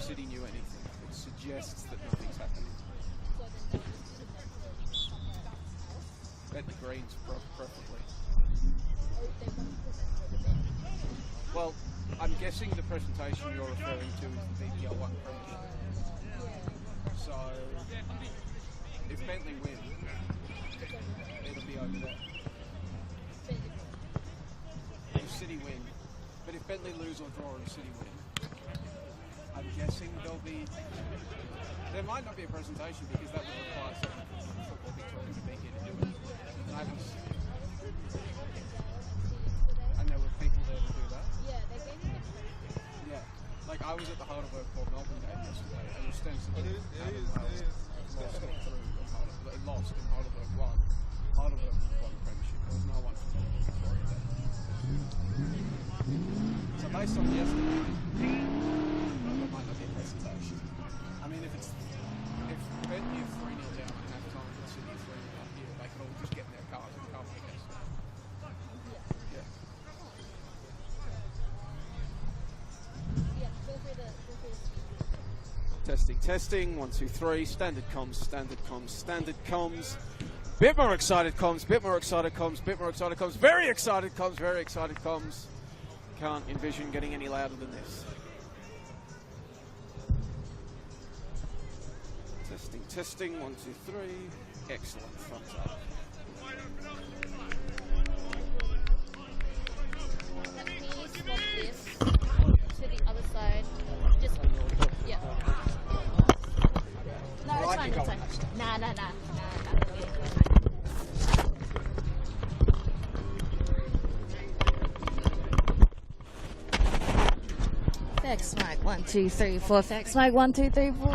City knew anything. It suggests that nothing's happening. Bet the greens, preferably. Well, I'm guessing the presentation you're referring to is the VPL 1 Premiership. So, if Bentley win, it'll be over there. If City win, but if Bentley lose or draw and City win, I'm guessing there might not be a presentation because that would require someone from Football Victoria to be here to do it. And there were people there to do that. Yeah, they gave me Yeah, like I was at the Heidelberg Port Melbourne game yesterday, and ostensibly lost and Heidelberg won. Heidelberg won the Premiership. There was no one from Victoria there. So based on yesterday, there might not be a presentation. I mean, if Bentley is 3-0 down at half time and City is 3-0 up here, they could all just get in their cars and come, I guess. Yeah. Yeah, feel free to Testing, 1, 2, 3, standard comms, bit more excited comms, very excited comms, can't envision getting any louder than this. Testing, 1, 2, 3, excellent, thumbs up. Can you swap this to the other side? Just, yeah. No, it's fine, it's fine. Nah. Fax mic 1, 2, 3, 4. Fax mic 1, 2, 3, 4.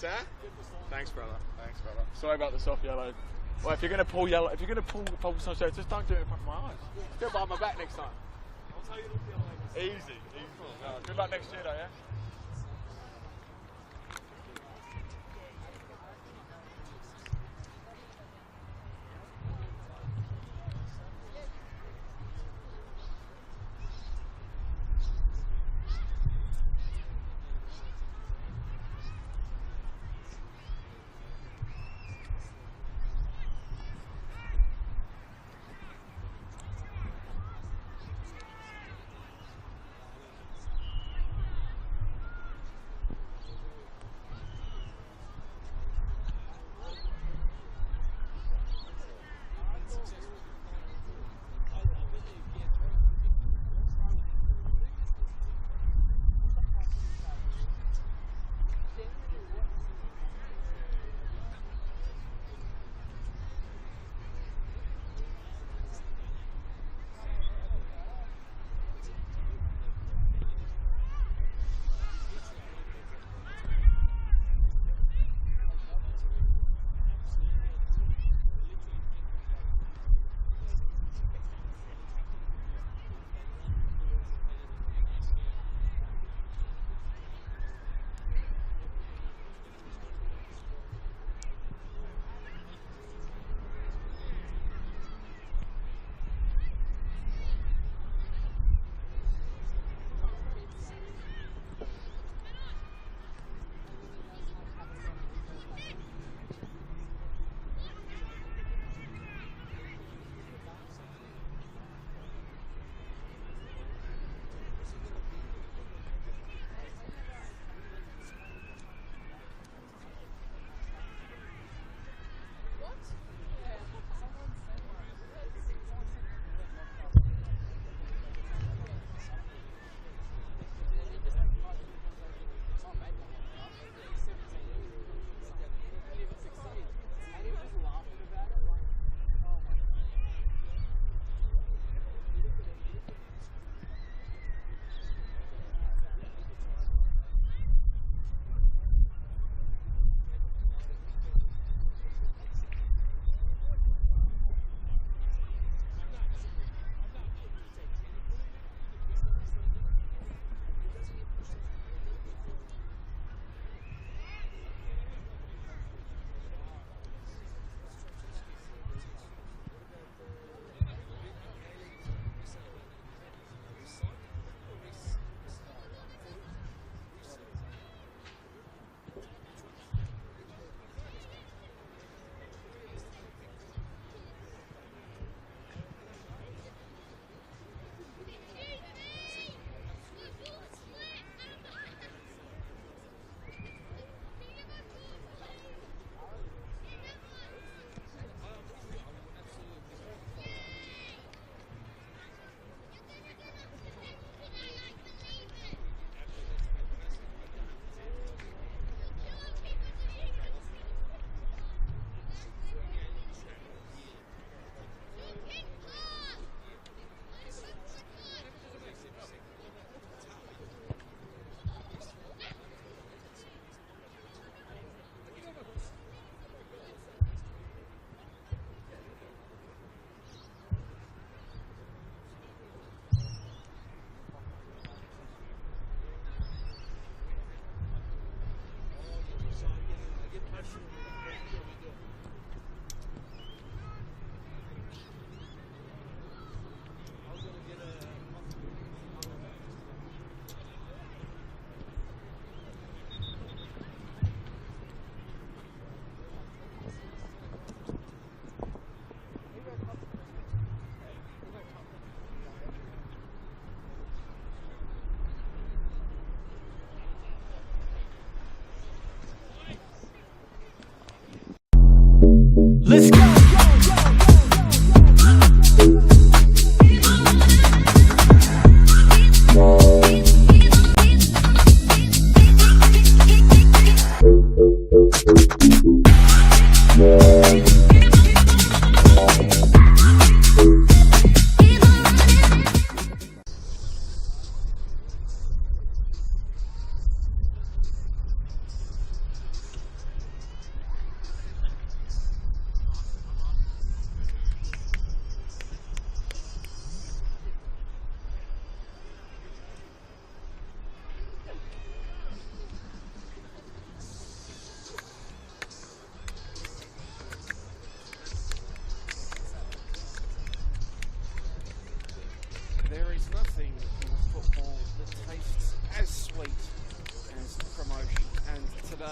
What's that? Thanks, brother. Thanks, brother. Sorry about the soft yellow. Well, if you're gonna pull yellow, if you're gonna pull some shade, just don't do it in front of my eyes. Do it behind my back next time. I'll tell you the yellow. Easy. Good luck next year, though, yeah.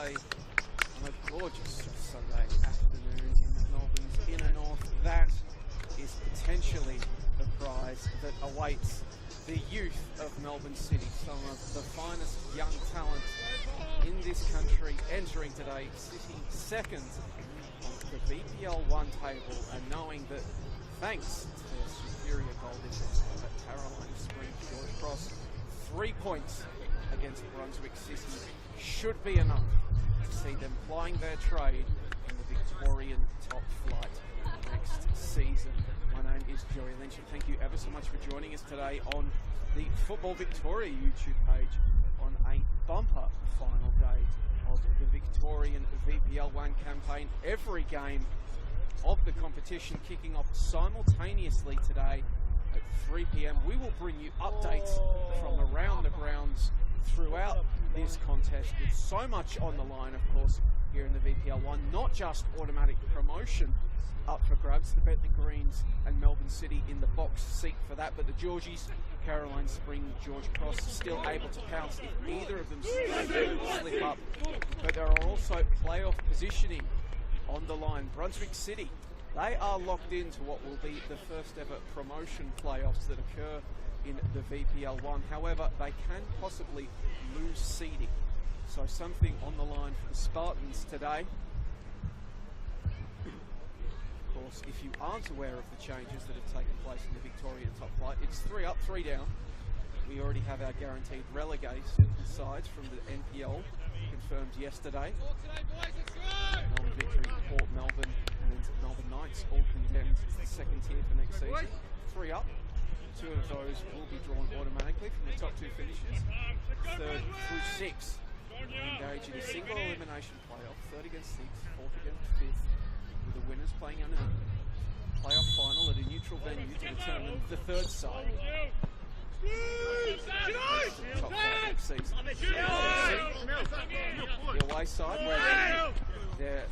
Sunday, on a gorgeous Sunday afternoon in Melbourne's inner north. That is potentially the prize that awaits the youth of Melbourne City. Some of the finest young talent in this country entering today, sitting second on the VPL 1 table, and knowing that thanks to their superior goal difference at Caroline Springs, George Cross, 3 points against Brunswick City should be enough to see them plying their trade in the Victorian top flight next season. My name is Joey Lynch, and thank you ever so much for joining us today on the Football Victoria YouTube page on a bumper final day of the Victorian VPL 1 campaign. Every game of the competition kicking off simultaneously today at 3 p.m. We will bring you updates from around the grounds throughout this contest, with so much on the line, of course, here in the VPL 1. Not just automatic promotion up for grabs, the Bentley Greens and Melbourne City in the box seat for that, but the Georgies, Caroline Spring, George Cross, still able to pounce if either of them slip up. But there are also playoff positioning on the line. Brunswick City, they are locked into what will be the first ever promotion playoffs that occur in the VPL 1. However, they can possibly lose seeding. So something on the line for the Spartans today. Of course, if you aren't aware of the changes that have taken place in the Victorian top flight, it's 3 up, 3 down. We already have our guaranteed relegation sides from the NPL confirmed yesterday. Melbourne Victory, Port Melbourne and Melbourne Knights all condemned to the second tier for next season. 3 up. 2 of those will be drawn automatically from the top 2 finishes. 3rd through 6 engage in a single elimination playoff, 3rd against 6th, 4th against 5th, with the winners playing in a playoff final at a neutral venue to determine the 3rd side. Top 5 next season. The away side, where they're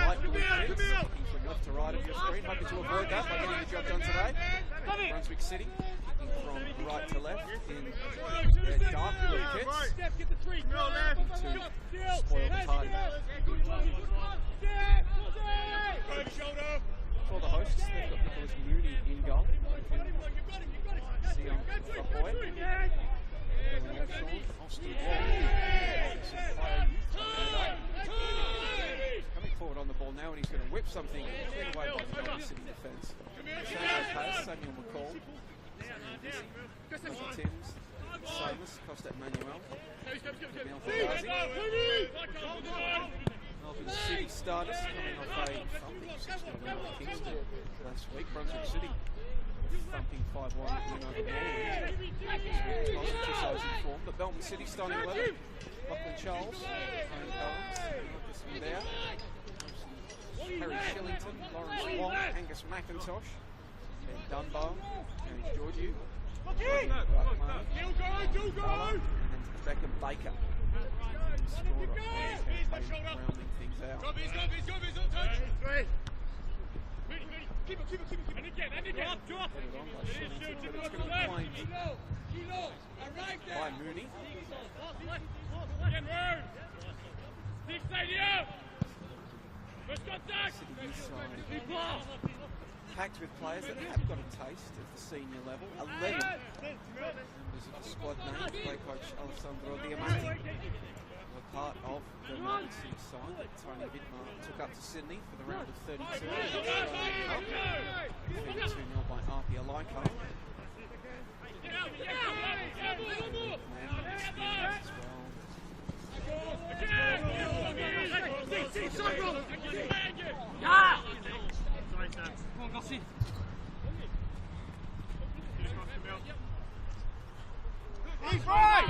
light blue kids, looking for left to right of your screen, hoping to avoid that by getting the job done today. Brunswick City, kicking from right to left in their dark blue kits, looking to spoil the party. For the hosts, they've got Nicholas Mooney in goal. See on front boy. Austin coming forward on the ball now, and he's going to whip something cleared away by the Melbourne City defence. Samuel McCall, Michael Timms, Samus, Costa Manuel, Melbourne City starters coming off a thumping 6-0 win over Kingston last week. Brunswick City thumping 5-1 win over Melbourne. Two sides in form, but Melbourne City starting 11. Lachlan Charles, Tony Collins, Lucas Vidal, Harry Shillington, Lawrence Wong, Angus McIntosh, Ben Dunbar, James Georgiou, and Beckham Baker. Scorer rounding things out. Keep it on by Shillington, but it's going to be claimed by Mooney. City Youth side packed with players that have got a taste of the senior level. 11 members of the squad named play coach Alessandro Diamante were part of the Melbourne City side that Tony Vidmar took up to Sydney for the round of 32. 32-0 by Arpia Laika. He's right!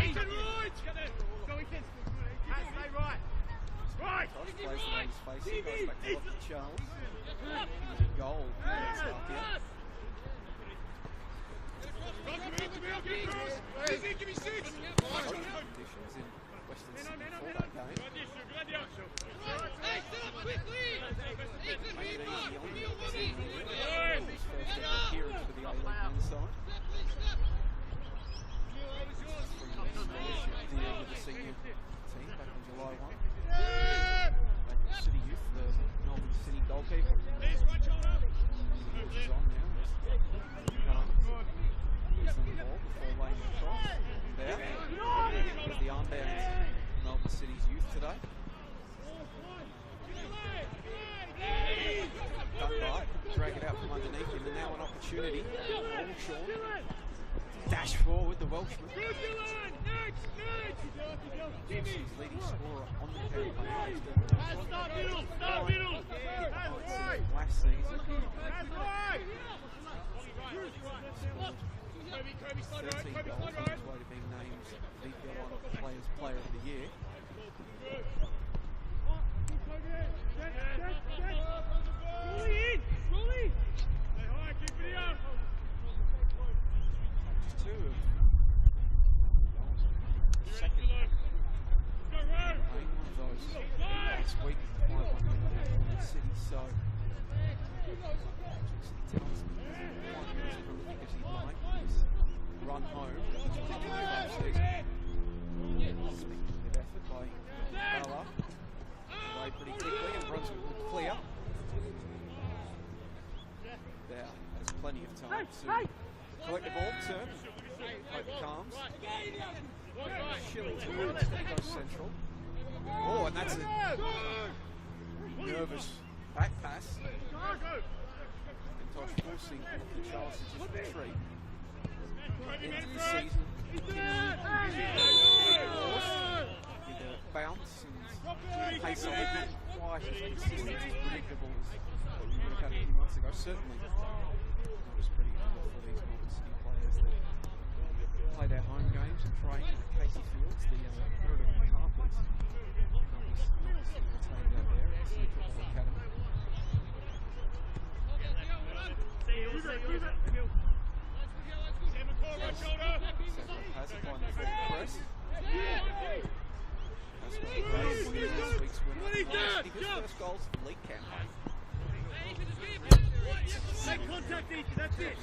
Right! Tosh plays the man's facing, goes back to Lachlan Charles. Goal against Arpia. Conditions in Western Sydney for that game. Make it easy on the team. His first ever appearance for the A-League men's side. 3-year scholarship deal with the senior team back in July 1. opportunity. Longshore. Dash forward, the Welshman. He's leading scorer on the campaign. Last season. 13 goals on his way to being named VPL Players Player of the Year. Just two of second one of those last week in City, so tells me he's not quite as prolific as he'd like. He's run home, which was a tough season. Speaking of effort by Bella, away pretty quickly, and Brunswick will clear. There has plenty of time to collect the ball, turn, hope it calms. Shillington will instead goes central. Oh, and that's a nervous back pass. Forcing the Charles to just retreat. Into the season, with a bounce and pace on it, not quite as consistent as predictable as what we would have had a few months ago. Certainly, that was pretty good for these Melbourne City players that play their home games and train at Casey Fields, the Veritable Carpets. Obviously retained out there at the City Football Academy. Has it by the full press. That's what he raised in last week's win. His first goals of the league campaign. Make contact, Ethan, that's it.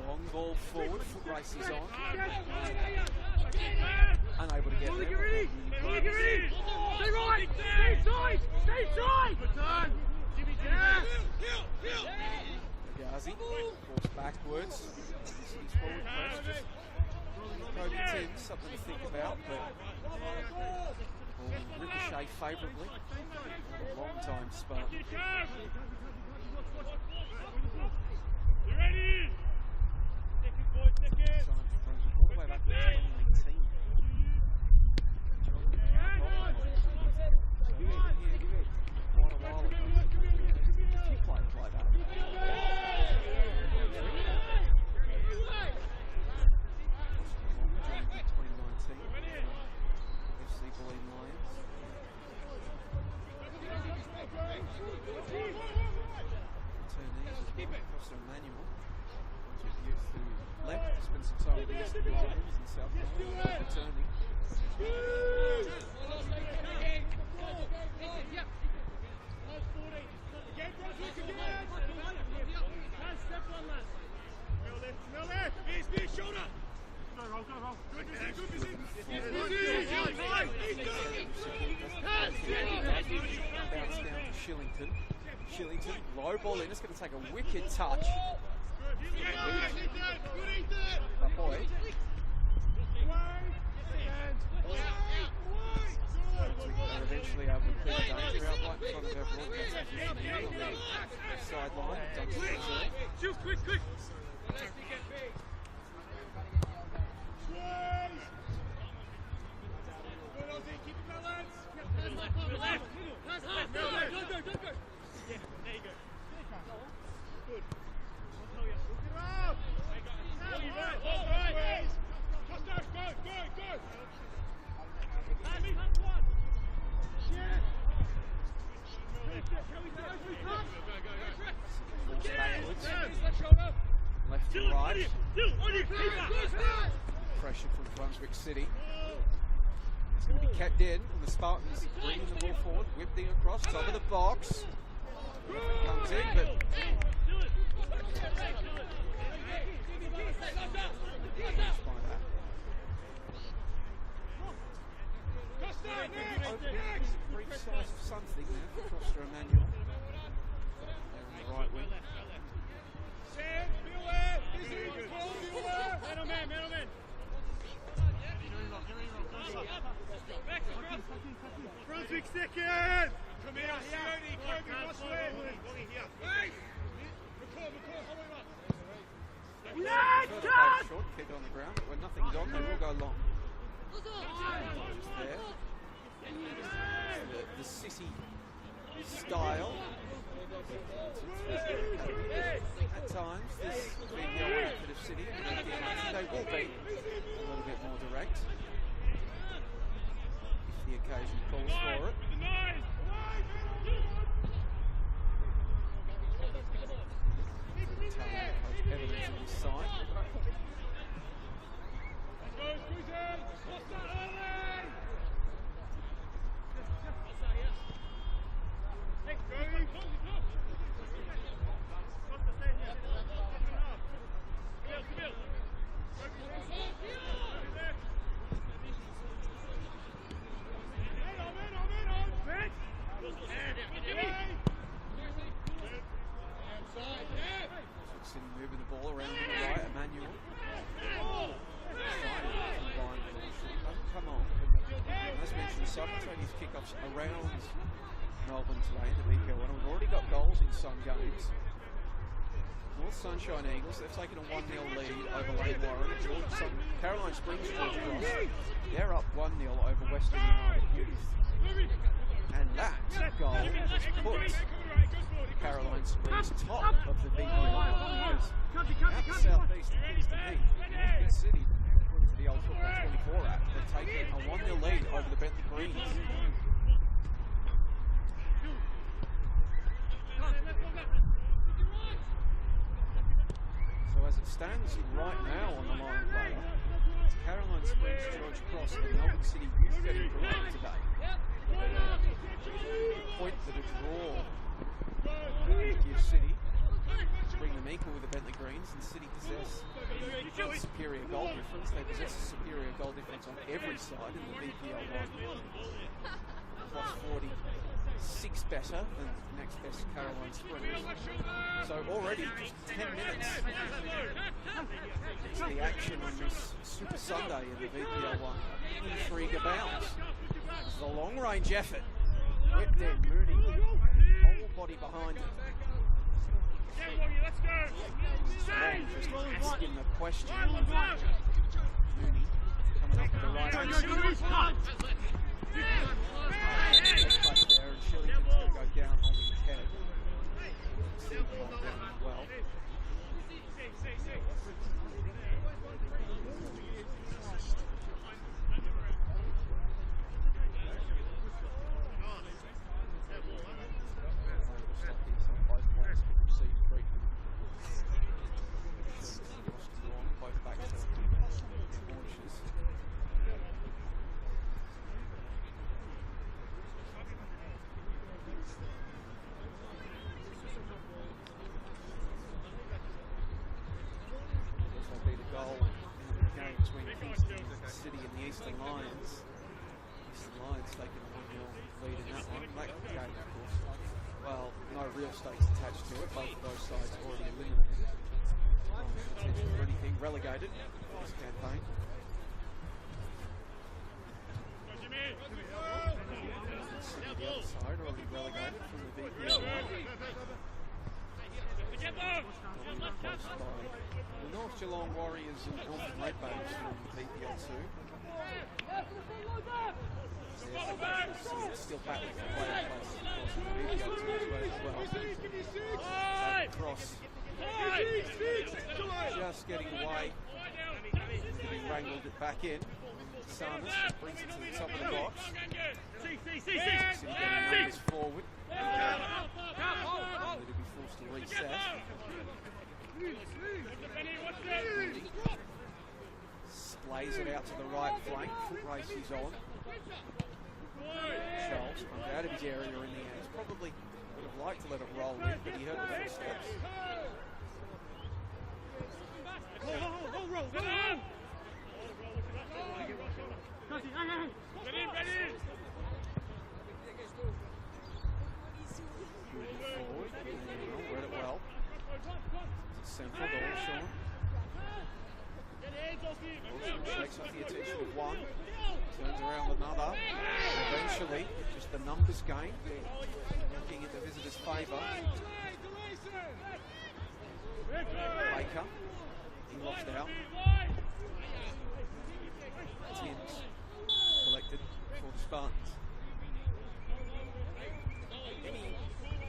Long ball forward, foot race is on. Unable to get there. Stay right! Stay side! Stay side! Gazi, falls backwards. He's forward press. Just Kobe 10, something to think about, but will ricochet favourably. Long time spot. You ready? Second, boy, second. All the way back to 2018. Quite a while ago. A few players like that. Joined in 2019. FC Bulleen Lions. Professor Emmanuel, youth who left to spend some time with the Eastern Lions in South Melbourne, returning. Bounce down to Shillington. Shillington, low ball in, it's going to take a wicked touch. That boy. They're eventually able to clear the danger out right in front of our broadcast position here on the sideline. Shoot, quick, quick! Keep the balance! Left! Go! Yeah, there you go. Good. I'll tell you. Look it up! All right! Touchdown, go! Andy, have one! Yeah! Falls backwards. Left shoulder! Left to right. Pressure Pressure from Brunswick City. It's going to be kept in, and the Spartans bringing the ball forward, whipping across, top of the box. Comes in, but brief size of something there for Costa Emmanuel. Melbourne. Brunswick second! Come here, Sione, Kobe, Brunswick! Hey! Short, keep it on the ground, but when nothing's on, they will go long. Just there. The city style. At times, this VPL outfit of City, they will be a little bit more direct if the occasion calls for it. Coach Evans on his side. City moving the ball around to the right, Emmanuel. Come on. As mentioned, simultaneous kickoffs around Melbourne today, the VPL one. We've already got goals in some games. North Sunshine Eagles, they've taken a 1-0 lead over Lane Warren. Caroline Springs George Cross, they're up 1-0 over Western United Youth. And that goal has put Caroline Springs top of the VPL because out the southeast, east and Big City, according to the old Football 24 app, they're taking a 1-0 lead over the Bentley Greens. So as it stands right now on the line player, it's Caroline Springs, George Cross and Melbourne City Youth getting promoted today. Point that a draw gives City, bring them equal with the Bentley Greens, and City possess superior goal difference. They possess a superior goal difference on every side in the VPL one. Plus 46 better than next best Caroline Springs. So already just 10 minutes is the action on this Super Sunday in the VPL one. Intrigue abounds. This is a long range effort. Whipped in, Mooney, whole body behind it. Strong just asking the question. Mooney coming up with the right hand. Back there, and Shillington's going to go down holding his head. Well. Eastern Lions taking a 1-0 lead in that one. That game, of course, well, no real stakes attached to it. Both of those sides already eliminated. Potential for anything relegated this campaign. The other side already relegated from the VPL. The North Geelong Warriors and Eltham Redbacks from VPL 2. It's still battling for player place, of course, in the VPL 2 as well. Cross just getting away, getting wrangled it back in. Sanders brings it to the top of the box. City getting numbers forward. They'll be forced to reset. Splays it out to the right flank. Foot race is on. Charles comes out of his area in the air. He's probably would have liked to let it roll in, but he heard the footsteps. Moving forward, read it well. actually just the numbers game. Looking in the visitors' favour. Baker, he lost out. Timms collected for the Spartans. Any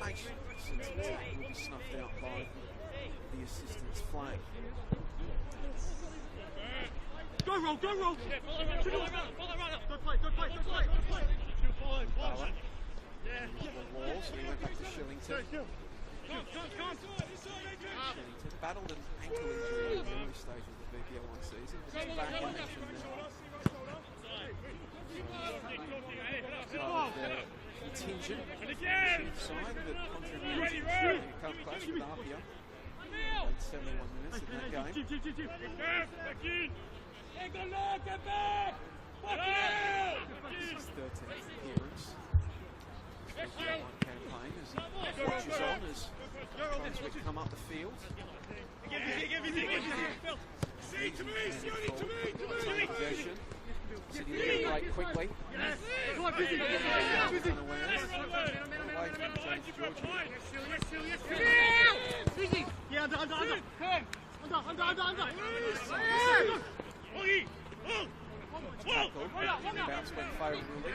nation attack will be snuffed out by the assistant's flag. Go roll, go roll! Follow that run up, good play. Bala. The walls, and he went back to Shillington. Shillington battled an ankle injury in the early stage of the VPL 1 season, but he's back in action now. Part of the contingent side that contributed to the cup clash with Apia. Played 71 minutes in that game. This is his 13th appearance. Campaign as he watches on as Brunswick come up the field. Possession. City looking break quickly. Unawares. Away from James Georgie. Yeah, under. Under. Bounce went favourably.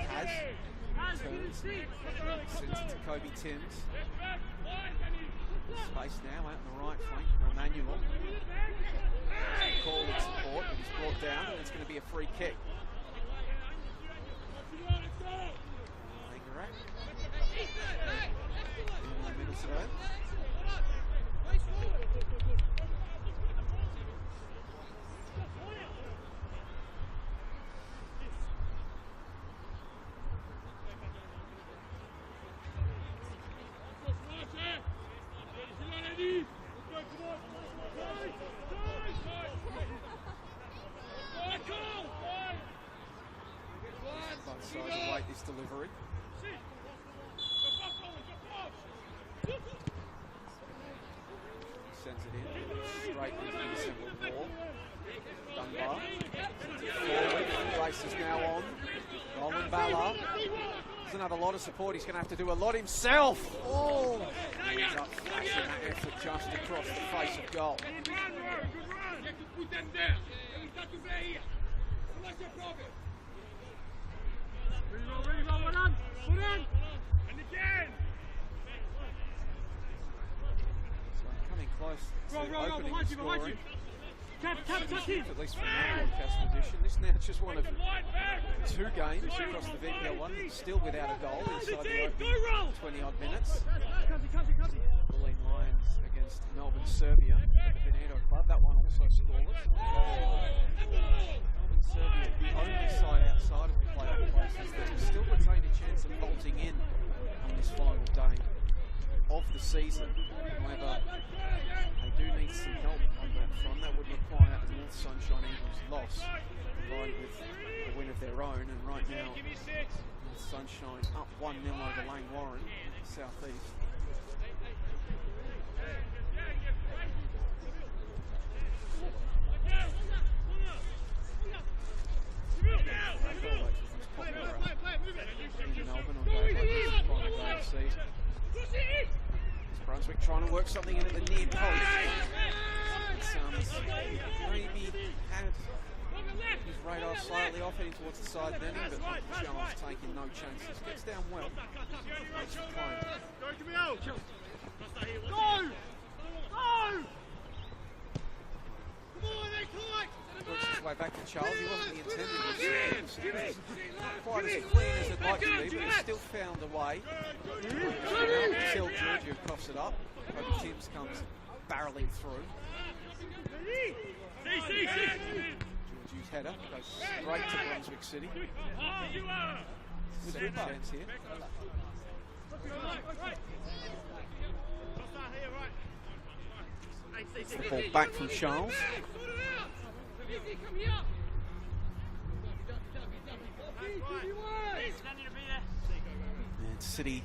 Has turns, sends it to Kobe Timms. Space now out in the right flank for Emmanuel. Call of support, but he's brought down, and it's going to be a free kick. Langerak in the middle third. Both sides await this delivery. Sends it in straight into the assembled ball. Dunbar forward, race is now on. Roland Ballard doesn't have a lot of support, he's going to have to do a lot himself. Oh, ends up flashing that effort just across the face of goal. So coming close to opening the scoring. At least from our broadcast position. This now just one of 2 games across the VPL 1 that's still without a goal inside the opening 20-odd minutes. Bulleen Lions against Melbourne, Serbia at the Veneto Club. That one also scoreless. Melbourne, Serbia, the only side outside of the playoff places that will still retain a chance of vaulting in on this final day of the season. However, they do need some help on that front. That would require a North Sunshine Eagles loss combined with a win of their own. And right now, North Sunshine up 1-0 over Lane Warren, South East. In Melbourne on day like this, final day of the season. Brunswick trying to work something in at the near post. Maybe had his radar slightly off, heading towards the side netting, but Charles taking no chances. Gets down well. Makes the play. Works his way back to Charles. He wasn't the intended receiver. Not quite as clean as it'd like to be, but he's still found a way. Until Georgiou coughs it up. Kobe Timms comes barreling through. Georgiou's header goes straight to Brunswick City. Second chance here. It's the ball back from Charles. And City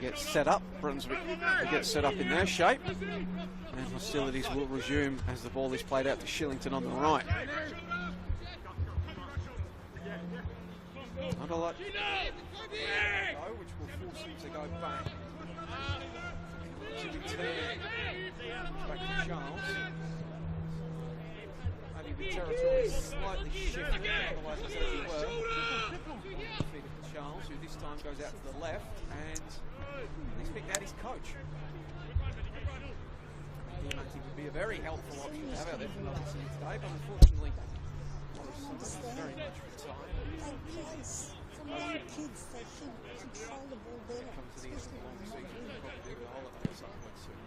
gets set up. Brunswick gets set up in their shape. And hostilities will resume as the ball is played out to Shillington on the right. Underlight, which will force him to go back. To return back to Charles. Maybe the territory is slightly shifted, otherwise it's as it were. Feed it to Charles, who this time goes out to the left, and he's picked out his coach. He might think would be a very helpful option to have out there for Melbourne City today, but unfortunately, Morrison is very much retired. Kids, they should control the ball better. Come to the end of the long season, we'll probably do the holiday some point soon.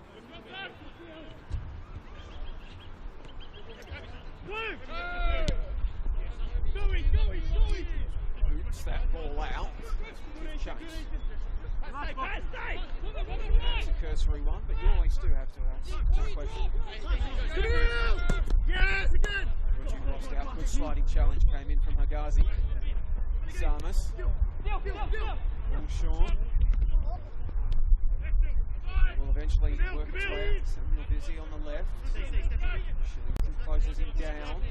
Boots that ball out. Chase. It's a cursory one, but you always do have to ask that question. Yes, again! Reggie lost out. Good sliding challenge came in from Hagazi. Samus. Sean. Will eventually work its way out. Samuel Vizzy on the left. Shillington closes him down.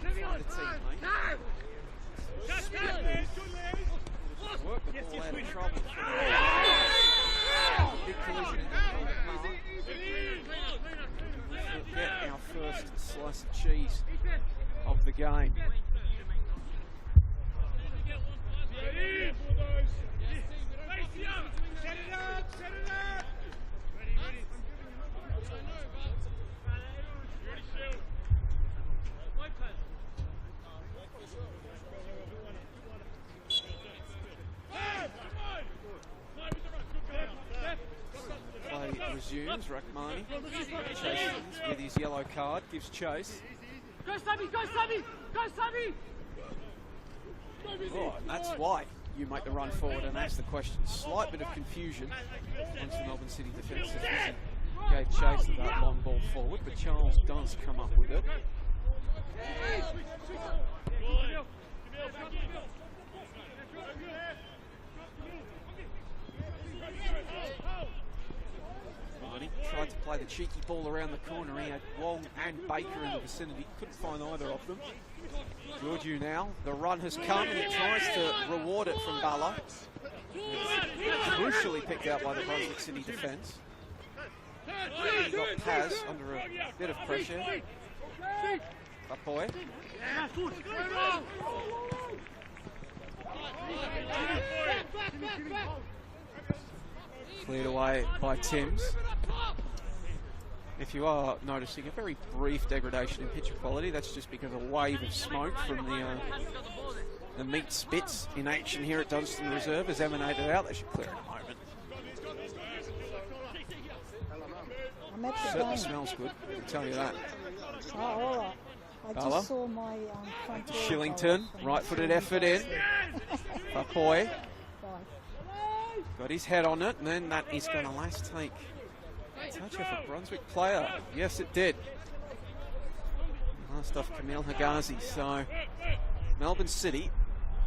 Couldn't find a teammate. Work the ball out of trouble. Big collision in the middle. We'll get our first slice of cheese of the game. Play resumes. Rachmani chases with his yellow card, gives chase. Go, Sammy! Go, Sammy! Go, Sammy! Oh, and that's why you make the run forward and ask the question. Slight bit of confusion amongst the Melbourne City defence as he gave chase of that long ball forward, but Charles does come up with it. Marty tried to play the cheeky ball around the corner. He had Wong and Baker in the vicinity. Couldn't find either of them. Georgiou now. The run has come and he tries to reward it from Bala. It's crucially picked out by the Brunswick City defence. He got Paz under a bit of pressure. That boy. Cleared away by Timms. If you are noticing a very brief degradation in picture quality, that's just because a wave of smoke from the meat spits in action here at Dunstan Reserve has emanated out. They should clear in a moment. Certainly smells good, I can tell you that. Oh, all right. I Bala. just saw my front door. Shillington, right-footed effort in. Papoy Right. got his head on it, and then that is going to last take touch off a Brunswick player. Yes, it did. Last off Camille Hagazi. So Melbourne City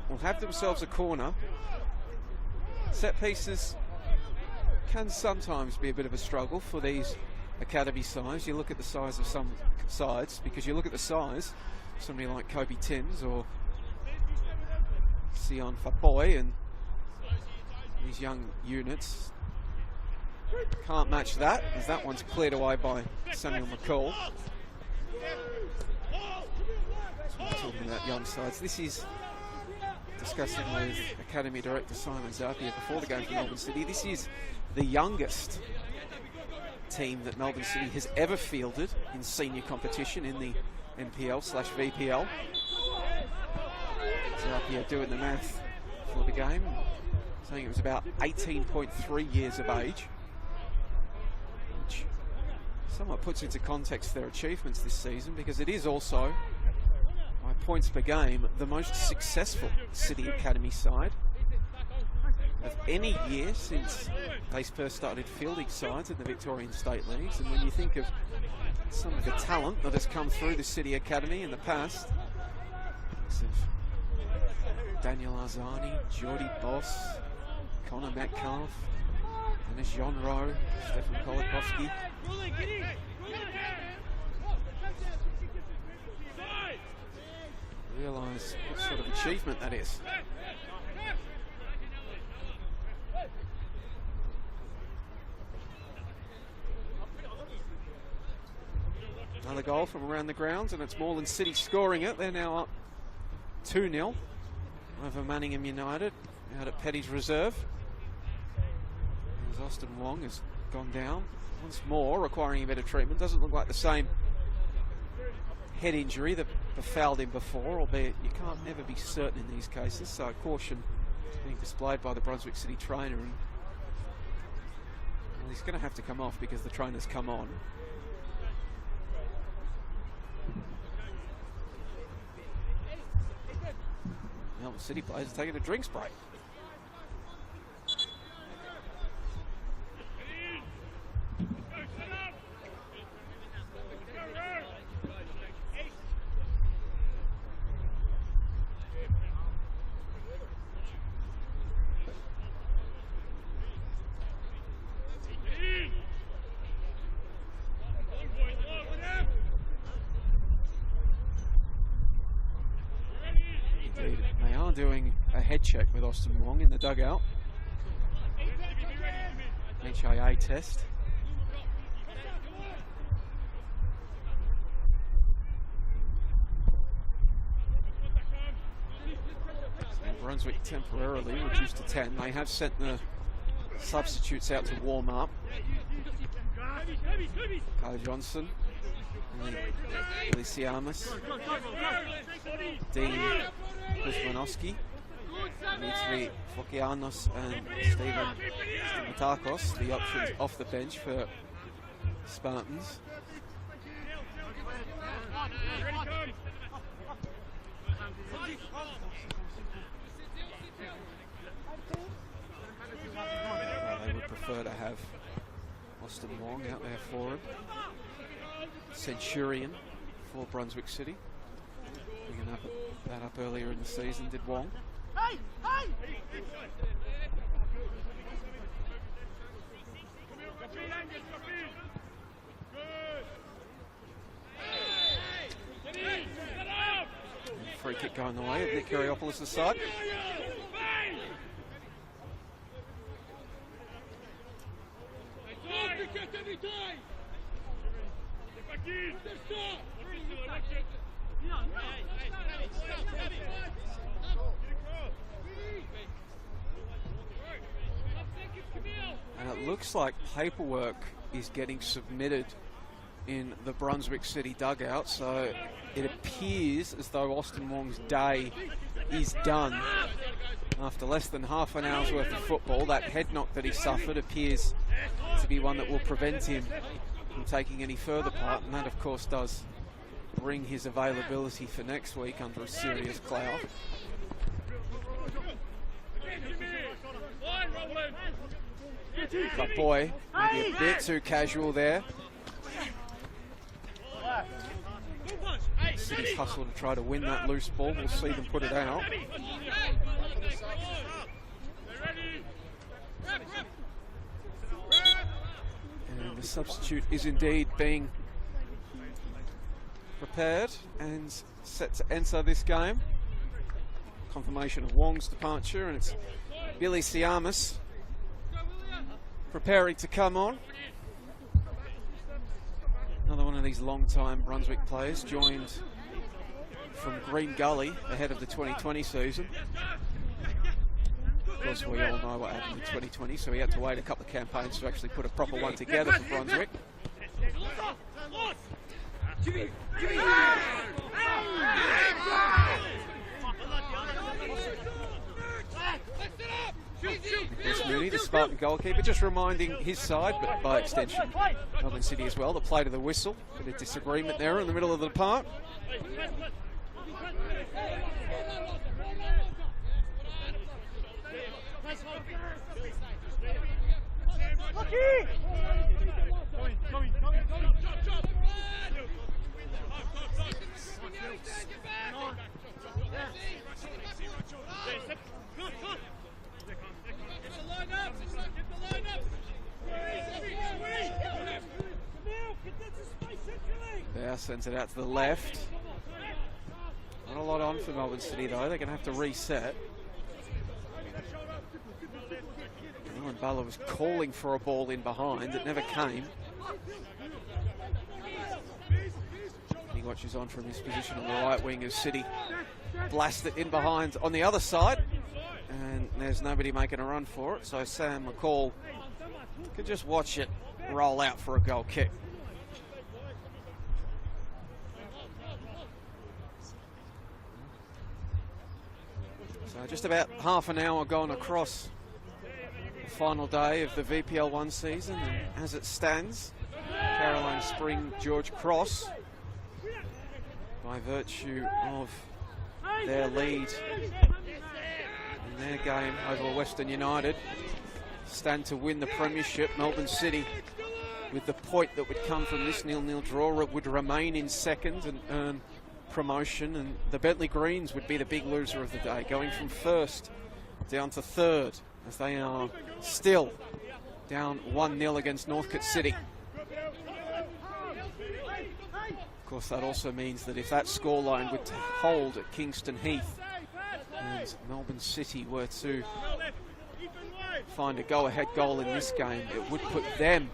will have themselves a corner. Set pieces can sometimes be a bit of a struggle for these academy sides. You look at the size of some sides, because you look at the size, somebody like Kobe Timms or Sion Fapoy and these young units can't match that, as that one's cleared away by Samuel McCall. So we're talking about young sides. This is discussing with Academy Director Simon Zapier before the game for Melbourne City. This is the youngest team that Melbourne City has ever fielded in senior competition in the NPL/VPL. Zapier doing the math for the game, saying it was about 18.3 years of age, which somewhat puts into context their achievements this season, because it is also, by points per game, the most successful City Academy side of any year since they first started fielding sides in the Victorian State Leagues. And when you think of some of the talent that has come through the City Academy in the past, Daniel Arzani, Jordy Boss, Connor Metcalf, Dennis Jonro, Stefan Kolakowski. realise what sort of achievement that is. Another goal from around the grounds, and it's Moreland City scoring it. They're now up 2-0 over Manningham United out at Petty's Reserve. As Austin Wong has gone down once more, requiring a bit of treatment. Doesn't look like the same head injury that befouled him before, albeit you can't ever be certain in these cases, so caution is being displayed by the Brunswick City trainer. And well, he's going to have to come off because the trainer's come on. Melbourne City players are taking a drinks break. Doing a head check with Austin Wong in the dugout. HIA test. And Brunswick temporarily reduced to 10. They have sent the substitutes out to warm up. Kyle Johnson, Billy Siamas, Dean Kuzmanowski, Dimitri Fokianos and Steven Matakos, the options off the bench for Spartans. They would prefer to have Austin Wong out there for him. Centurion for Brunswick City. Picking that up earlier in the season, did Wong. Hey! Hey! Free kick going the way of Nick Kyriopoulos' side. And it looks like paperwork is getting submitted in the Brunswick City dugout, so it appears as though Austin Wong's day is done. After less than half an hour's worth of football, that head knock that he suffered appears to be one that will prevent him from taking any further part, and that of course does bring his availability for next week under a serious cloud. But boy, maybe a bit too casual there. City's hustle to try to win that loose ball. We'll see them put it out. And the substitute is indeed being prepared and set to enter this game. Confirmation of Wong's departure, and it's Billy Siamas preparing to come on. Another one of these long-time Brunswick players, joined from Green Gully ahead of the 2020 season. Of course, we all know what happened in 2020, so he had to wait a couple of campaigns to actually put a proper one together for Brunswick. Chris Mooney, the Spartan goalkeeper, just reminding his side, but by extension Melbourne City as well, the play to the whistle. Bit of disagreement there in the middle of the park. There, sends it out to the left. Not a lot on for Melbourne City though. They're going to have to reset. Alan Butler was calling for a ball in behind. It never came. He watches on from his position on the right wing as City blast it in behind on the other side. And there's nobody making a run for it. So Sam McCall can just watch it roll out for a goal kick. So just about half an hour gone across the final day of the VPL 1 season, and as it stands, Caroline Spring, George Cross, by virtue of their lead in their game over Western United, stand to win the premiership. Melbourne City, with the point that would come from this 0-0 draw, would remain in second and earn promotion, and the Bentley Greens would be the big loser of the day, going from first down to third, as they are still down 1-0 against Northcote City. Of course, that also means that if that scoreline would hold at Kingston Heath and Melbourne City were to find a go-ahead goal in this game, it would put them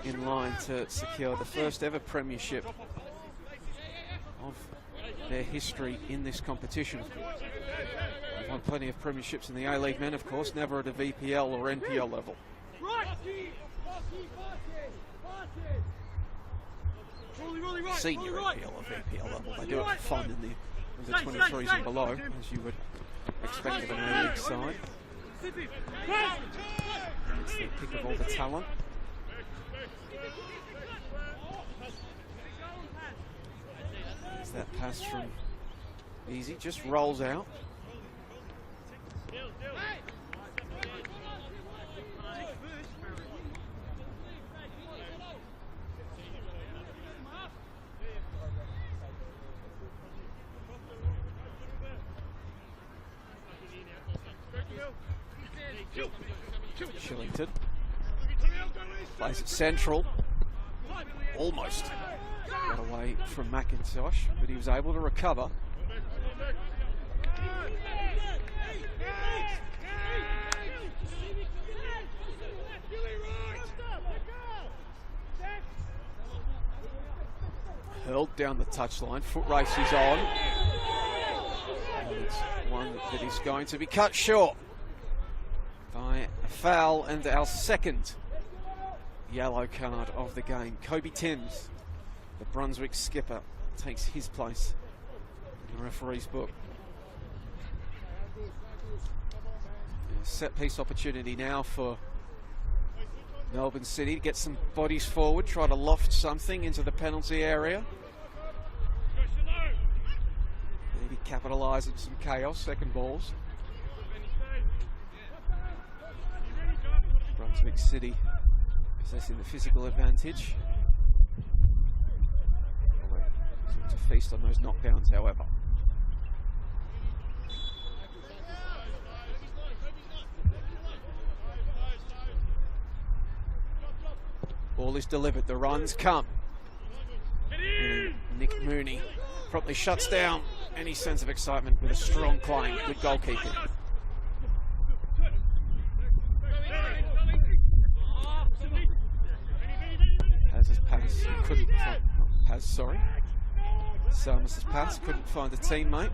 in line to secure the first ever premiership of their history in this competition. They've won plenty of premierships in the A-League men, of course, never at a VPL or NPL level. Senior NPL or VPL level. They do it for fun in the 23s and below, as you would expect of an A-League side. It's the pick of all the talent. There's that pass from Easy, just rolls out. Shillington plays it central, almost got away from McIntosh, but he was able to recover. Hurled down the touchline, foot race is on, and it's one that is going to be cut short by a foul and our second yellow card of the game. Kobe Timms, the Brunswick skipper, takes his place in the referee's book. A set piece opportunity now for Melbourne City to get some bodies forward, try to loft something into the penalty area. Maybe capitalise on some chaos, second balls. Brunswick City possessing the physical advantage. To feast on those knockdowns, however. Ball is delivered, the runs come. And Nick Mooney promptly shuts down any sense of excitement with a strong claim. Good goalkeeping. Salmus's pass couldn't find a teammate.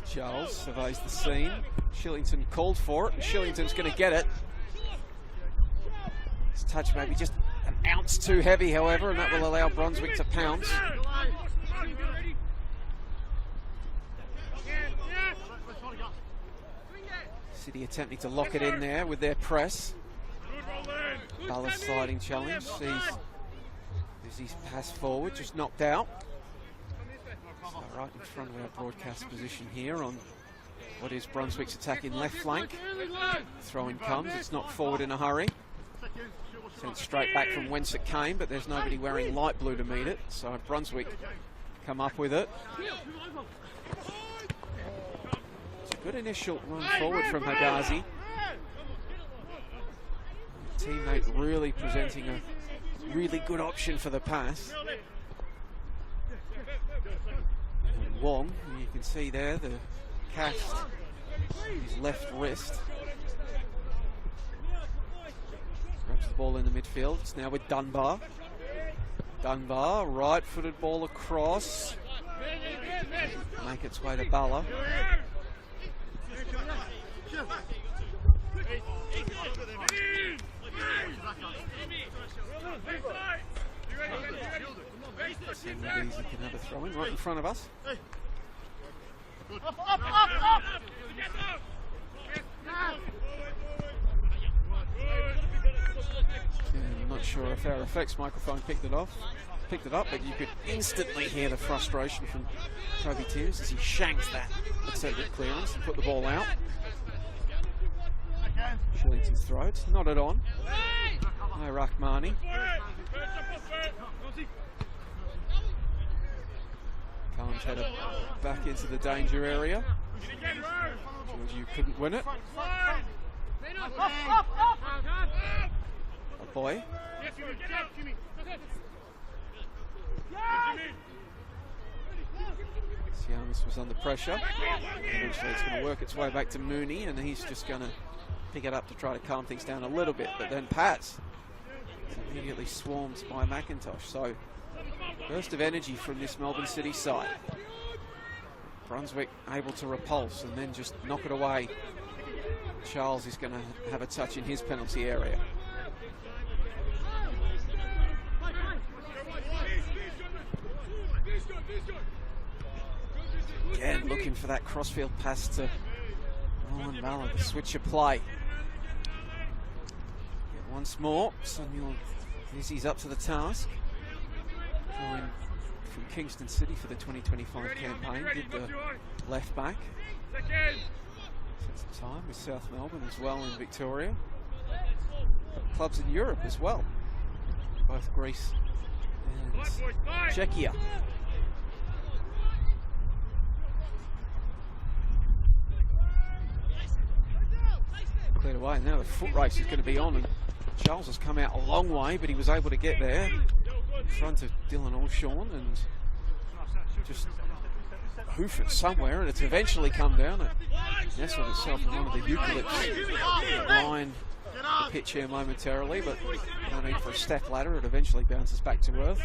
Charles surveys the scene. Shillington called for it, and Shillington's going to get it. His touch maybe just an ounce too heavy, however, and that will allow Brunswick to pounce. City attempting to lock it in there with their press. Ball's sliding challenge. Sees his pass forward, just knocked out. So right in front of our broadcast position here on what is Brunswick's attack in left flank. Throw in comes, it's not forward in a hurry. Sent straight back from whence it came, but there's nobody wearing light blue to meet it, so Brunswick come up with it. It's a good initial run forward from Hagazi. Teammate really presenting a really good option for the pass. And Wong, you can see there the cast on his left wrist. Grabs the ball in the midfield. It's now with Dunbar. Dunbar, right-footed ball across. Make its way to Bala. Easy can have a throw in right in front of us. I'm not sure if our effects microphone picked it up, but you could instantly hear the frustration from Toby Timms as he shanked that attempt clearance and put the ball out. Shillington's throat, nodded on. No Rahmani. Can't head back into the danger area. Georgiou couldn't win it. A boy. Siamis was under pressure. Eventually it's going to work its way back to Mooney, and he's just going to pick it up to try to calm things down a little bit. But then Pats is immediately swarmed by McIntosh. So burst of energy from this Melbourne City side. Brunswick able to repulse and then just knock it away. Charles is going to have a touch in his penalty area. Again, looking for that crossfield pass to Rowan Ballard, the switcher play. Once more, Samuel Izzy's up to the task. Going from Kingston City for the 2025 campaign, did the left back. Spent some time with South Melbourne as well in Victoria. Clubs in Europe as well, both Greece and Czechia. Cleared away, now the foot race is going to be on, and Charles has come out a long way, but he was able to get there in front of Dylan Allshawn and just hoof it somewhere, and it's eventually come down and nestled itself in one of the eucalypts line the pitch here momentarily, but no need for a step ladder. It eventually bounces back to earth.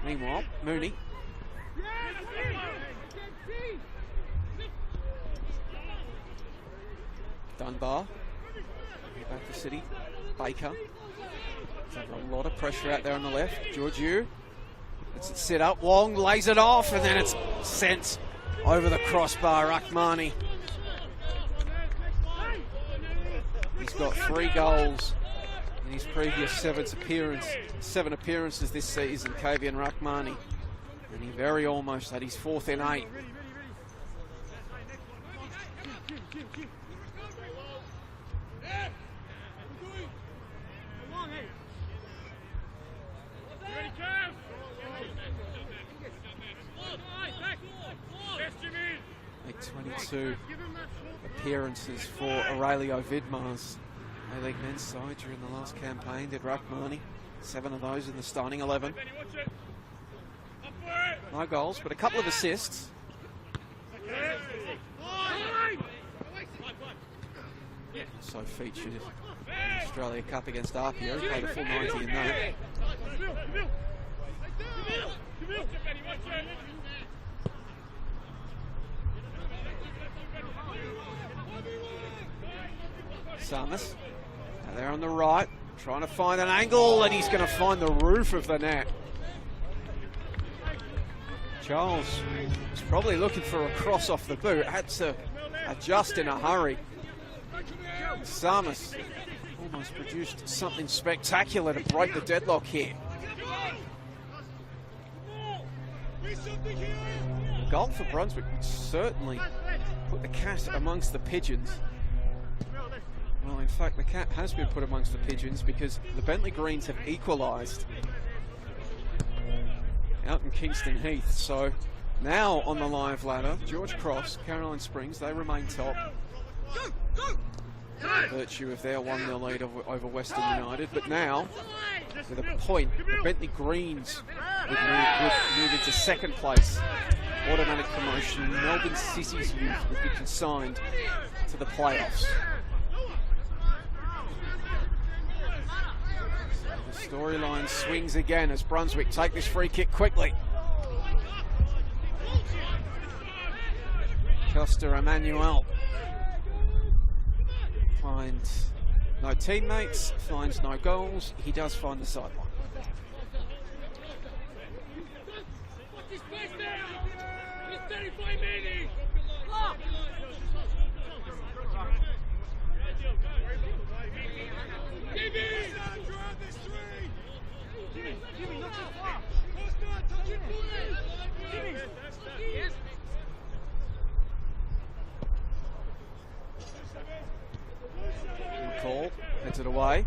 Meanwhile, Mooney. Dunbar. Back to City. Baker. There's a lot of pressure out there on the left. Georgiou. It's it set up. Wong lays it off, and then it's sent over the crossbar. Rahmani. He's got 3 goals in his previous 7 appearances this season, Kavian Rahmani. And he very almost had his 4th in 8. Make 22 appearances for Aurelio Vidmar's A-League men's side during the last campaign. Did Rahmani, 7 of those in the starting 11. No goals, but a couple of assists. So featured in the Australia Cup against Apia. He played a full 90 in that. Summers, now they're on the right, trying to find an angle, and he's going to find the roof of the net. Charles was probably looking for a cross off the boot, had to adjust in a hurry. Summers almost produced something spectacular to break the deadlock here. A goal for Brunswick would certainly put the cat amongst the pigeons. Well, in fact, the cat has been put amongst the pigeons because the Bentley Greens have equalised out in Kingston Heath. So now on the live ladder, George Cross, Caroline Springs, they remain top. Virtue of their 1-0 lead over Western United. But now, with a point, the Bentley Greens would move into second place. Automatic promotion. Melbourne City's youth would be consigned to the playoffs. The storyline swings again as Brunswick take this free kick quickly. Costa Emmanuel finds no teammates, finds no goals. He does find the sideline. Call, heads it away.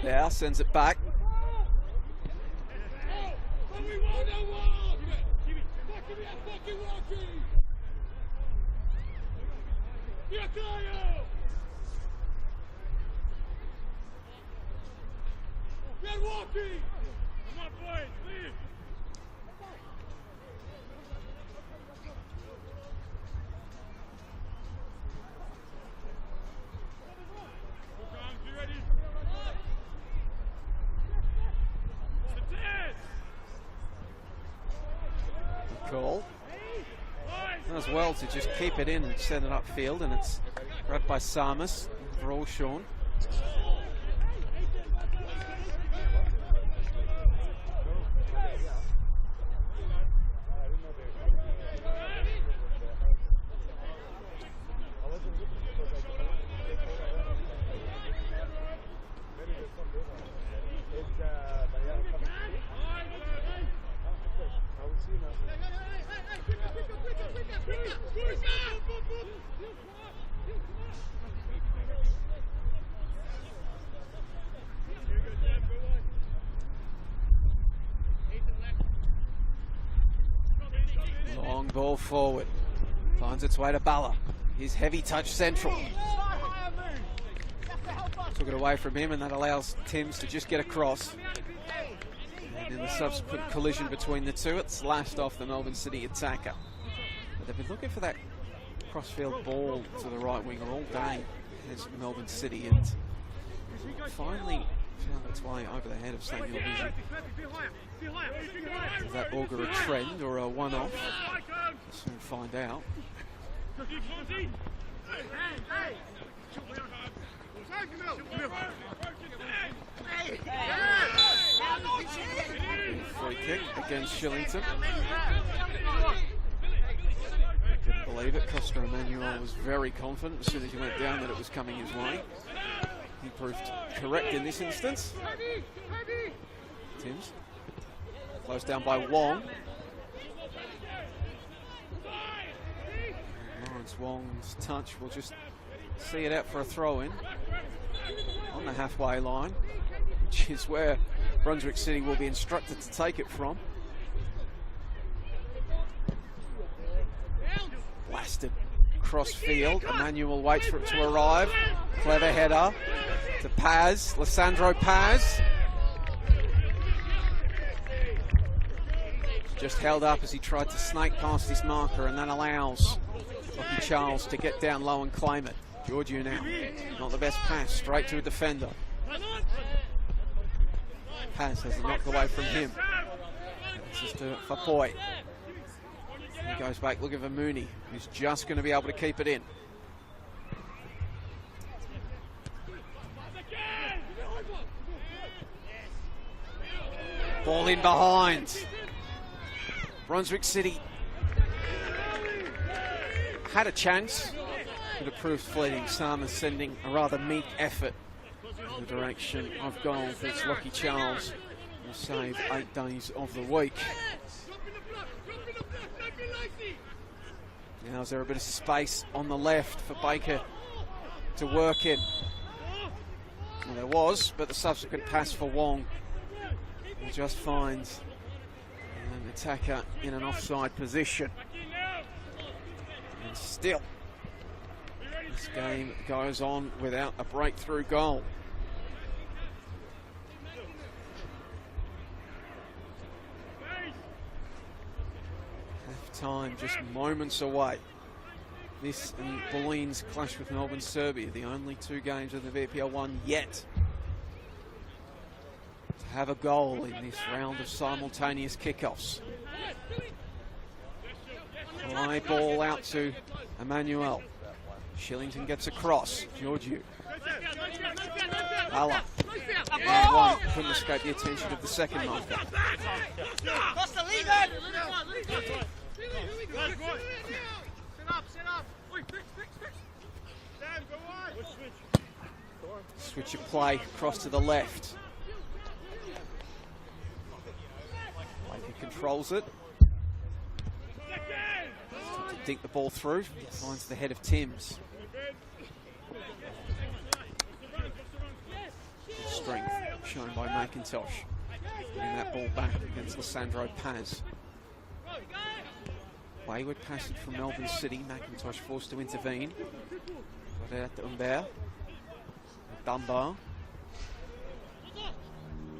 There, sends it back. Call. As well to just keep it in and send it upfield, and it's grabbed by Samus. Overall, Sean. Long ball forward. Finds its way to Balla. His heavy touch central. Took it away from him, and that allows Timms to just get across. And in the subsequent collision between the two, it's lashed off the Melbourne City attacker. But they've been looking for that crossfield ball to the right winger all day as Melbourne City, and finally found its way over the head of Samuel Vision. Does that augur a trend or a one-off? We'll soon find out. Free kick against Shillington. Couldn't believe it. Costa Emmanuel was very confident as soon as he went down that it was coming his way. He proved correct in this instance. Timms. Closed down by Wong. Lawrence Wong's touch will just see it out for a throw-in on the halfway line, which is where Brunswick City will be instructed to take it from. Blasted cross field. Emmanuel waits for it to arrive. Clever header to Paz. Lissandro Paz. Just held up as he tried to snake past his marker, and that allows Lockie Charles to get down low and claim it. Georgiou now. Not the best pass. Straight to a defender. Paz has it knocked away from him. This is to Fapoy. He goes back looking for Mooney, who's just going to be able to keep it in. Ball in behind. Brunswick City had a chance, but it proved fleeting. Samus sending a rather meek effort in the direction of goal as Lockie Charles will save 8 days of the week. Now is there a bit of space on the left for Baker to work in. Well, there was, but the subsequent pass for Wong will just find an attacker in an offside position. And still, this game goes on without a breakthrough goal. Half-time just moments away. This and Boleyn's clash with Melbourne Serbia, the only two games of the VPL 1 yet to have a goal in this round of simultaneous kickoffs. High ball out to Emmanuel. Shillington gets across. Georgiou. Allah. And one couldn't escape the attention of the second marker. Switch of play across to the left. Baker controls it. To dink the ball through. Finds the head of Timms. Strength shown by McIntosh. Getting that ball back against Lissandro Paz. Wayward passage from Melbourne City. McIntosh forced to intervene. Got it out to Humbert. Dunbar.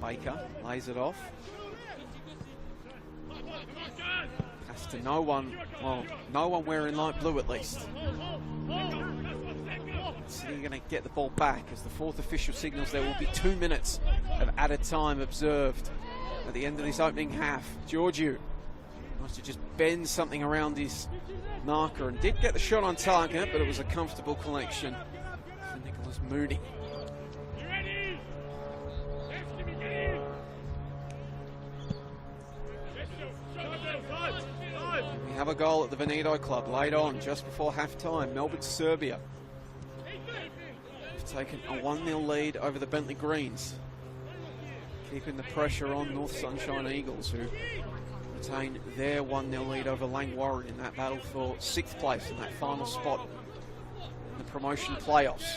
Baker lays it off. Pass to no one. Well, no one wearing light blue at least. City going to get the ball back as the fourth official signals there will be 2 minutes of added time observed at the end of this opening half. Georgiou wants to just bend something around his marker and did get the shot on target, but it was a comfortable collection for Nicholas Mooney. We have a goal at the Veneto Club laid on just before half-time. Melbourne, Serbia have taken a 1-0 lead over the Bentley Greens, keeping the pressure on North Sunshine Eagles, who retain their 1-0 lead over Lang Warren in that battle for 6th place in that final spot in the promotion playoffs.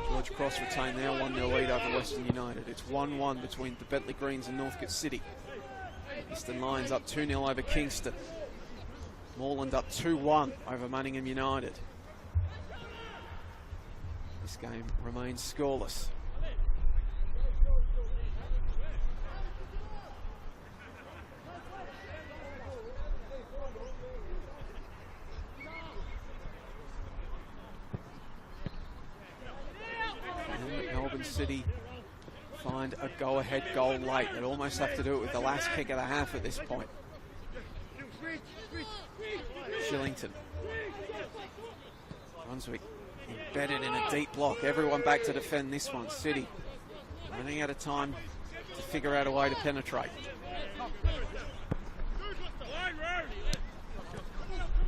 George Cross retain their 1-0 lead over Western United. It's 1-1 between the Bentley Greens and Northcote City. Eastern Lions up 2-0 over Kingston. Moreland up 2-1 over Manningham United. This game remains scoreless. Melbourne City find a go-ahead goal late. They'd almost have to do it with the last kick of the half at this point. Shillington. Brunswick embedded in a deep block. Everyone back to defend this one. City running out of time to figure out a way to penetrate.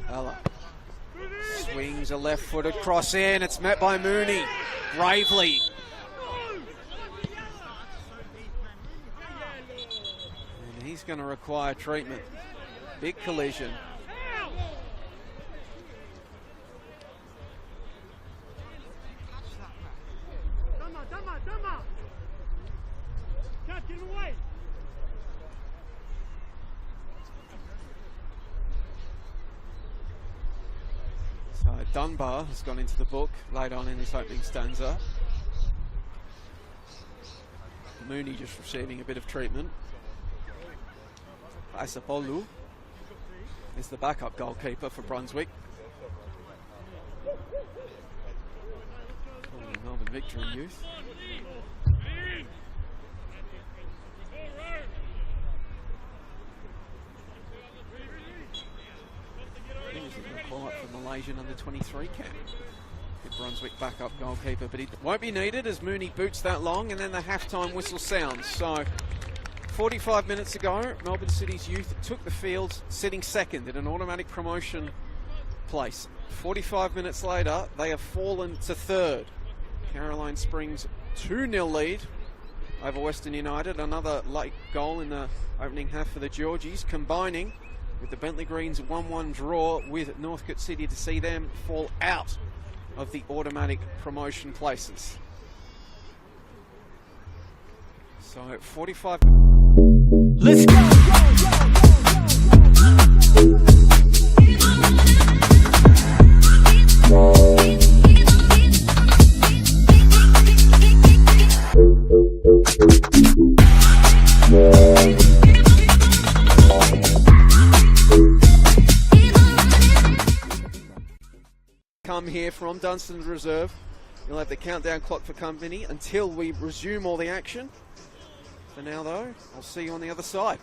Ella swings a left-footed cross in. It's met by Mooney bravely. And he's going to require treatment. Big collision. So Dunbar has gone into the book late on in this opening stanza. Mooney just receiving a bit of treatment. Asapolu is the backup goalkeeper for Brunswick. Melbourne Victory youth. Quiet for Malaysian under-23 camp. Good Brunswick backup goalkeeper, but he won't be needed as Mooney boots that long, and then the halftime whistle sounds. So 45 minutes ago, Melbourne City's youth took the field, sitting second in an automatic promotion place. 45 minutes later, they have fallen to third. Caroline Springs 2-0 lead over Western United. Another late goal in the opening half for the Georgies, combining with the Bentley Greens 1-1 draw with Northcote City to see them fall out of the automatic promotion places. So 45. Let's go! Come here from Dunstan Reserve. You'll have the countdown clock for company until we resume all the action. For now, though, I'll see you on the other side.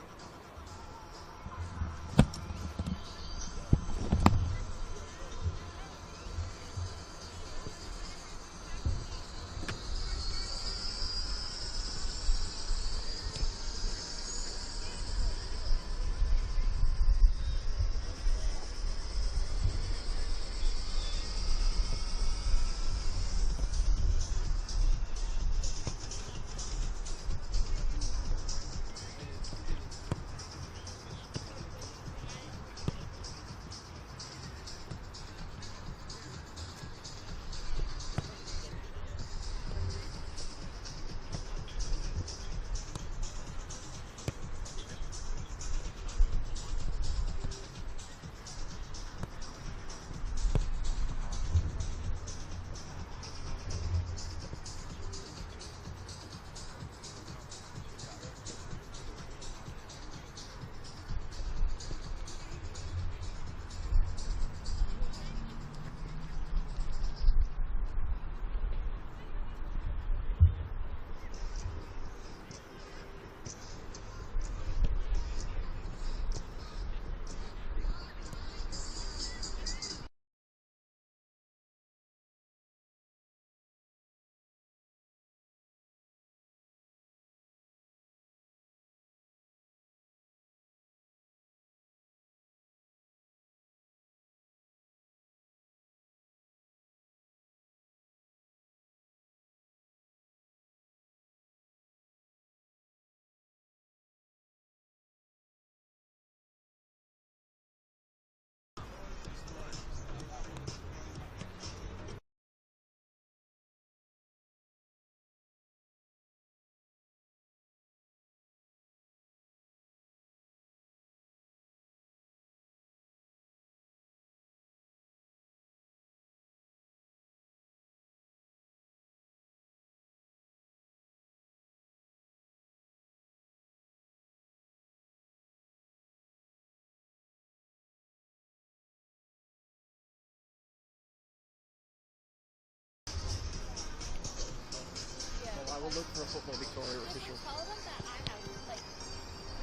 I will look for a Football Victoria official. Tell them that I have, like,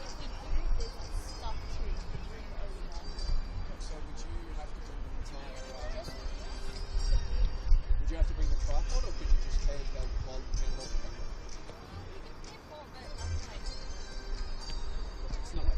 if we do this stuff to the dream arena. So would you have to bring the entire, Just would you have to bring the tripod, or could you just carry the whole camera? It's not like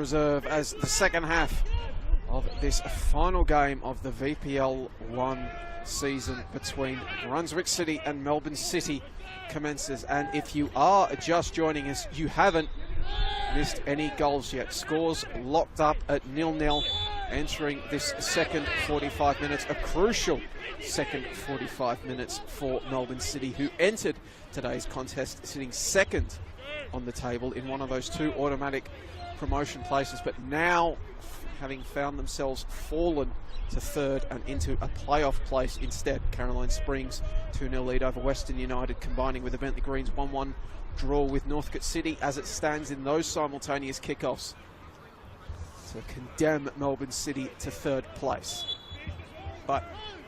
Reserve as the second half of this final game of the VPL 1 season between Brunswick City and Melbourne City commences. And if you are just joining us, you haven't missed any goals yet. Scores locked up at 0-0 entering this second 45 minutes, a crucial second 45 minutes for Melbourne City, who entered today's contest sitting second on the table in one of those two automatic promotion places, but now having found themselves fallen to third and into a playoff place instead. Caroline Springs 2-0 lead over Western United, combining with the Bentley Greens 1-1 draw with Northcote City as it stands in those simultaneous kickoffs to condemn Melbourne City to third place. But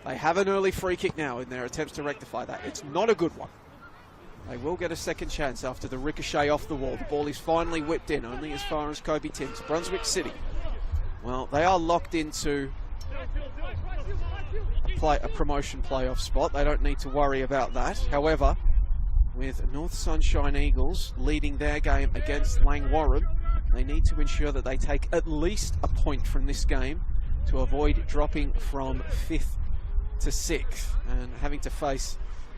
they have an early free kick now in their attempts to rectify that. It's not a good one. They will get a second chance after the ricochet off the wall. The ball is finally whipped in, only as far as Kobe Timms. Brunswick City, well, they are locked into a promotion playoff spot. They don't need to worry about that. However, with North Sunshine Eagles leading their game against Lang Warren, they need to ensure that they take at least a point from this game to avoid dropping from 5th to 6th and having to face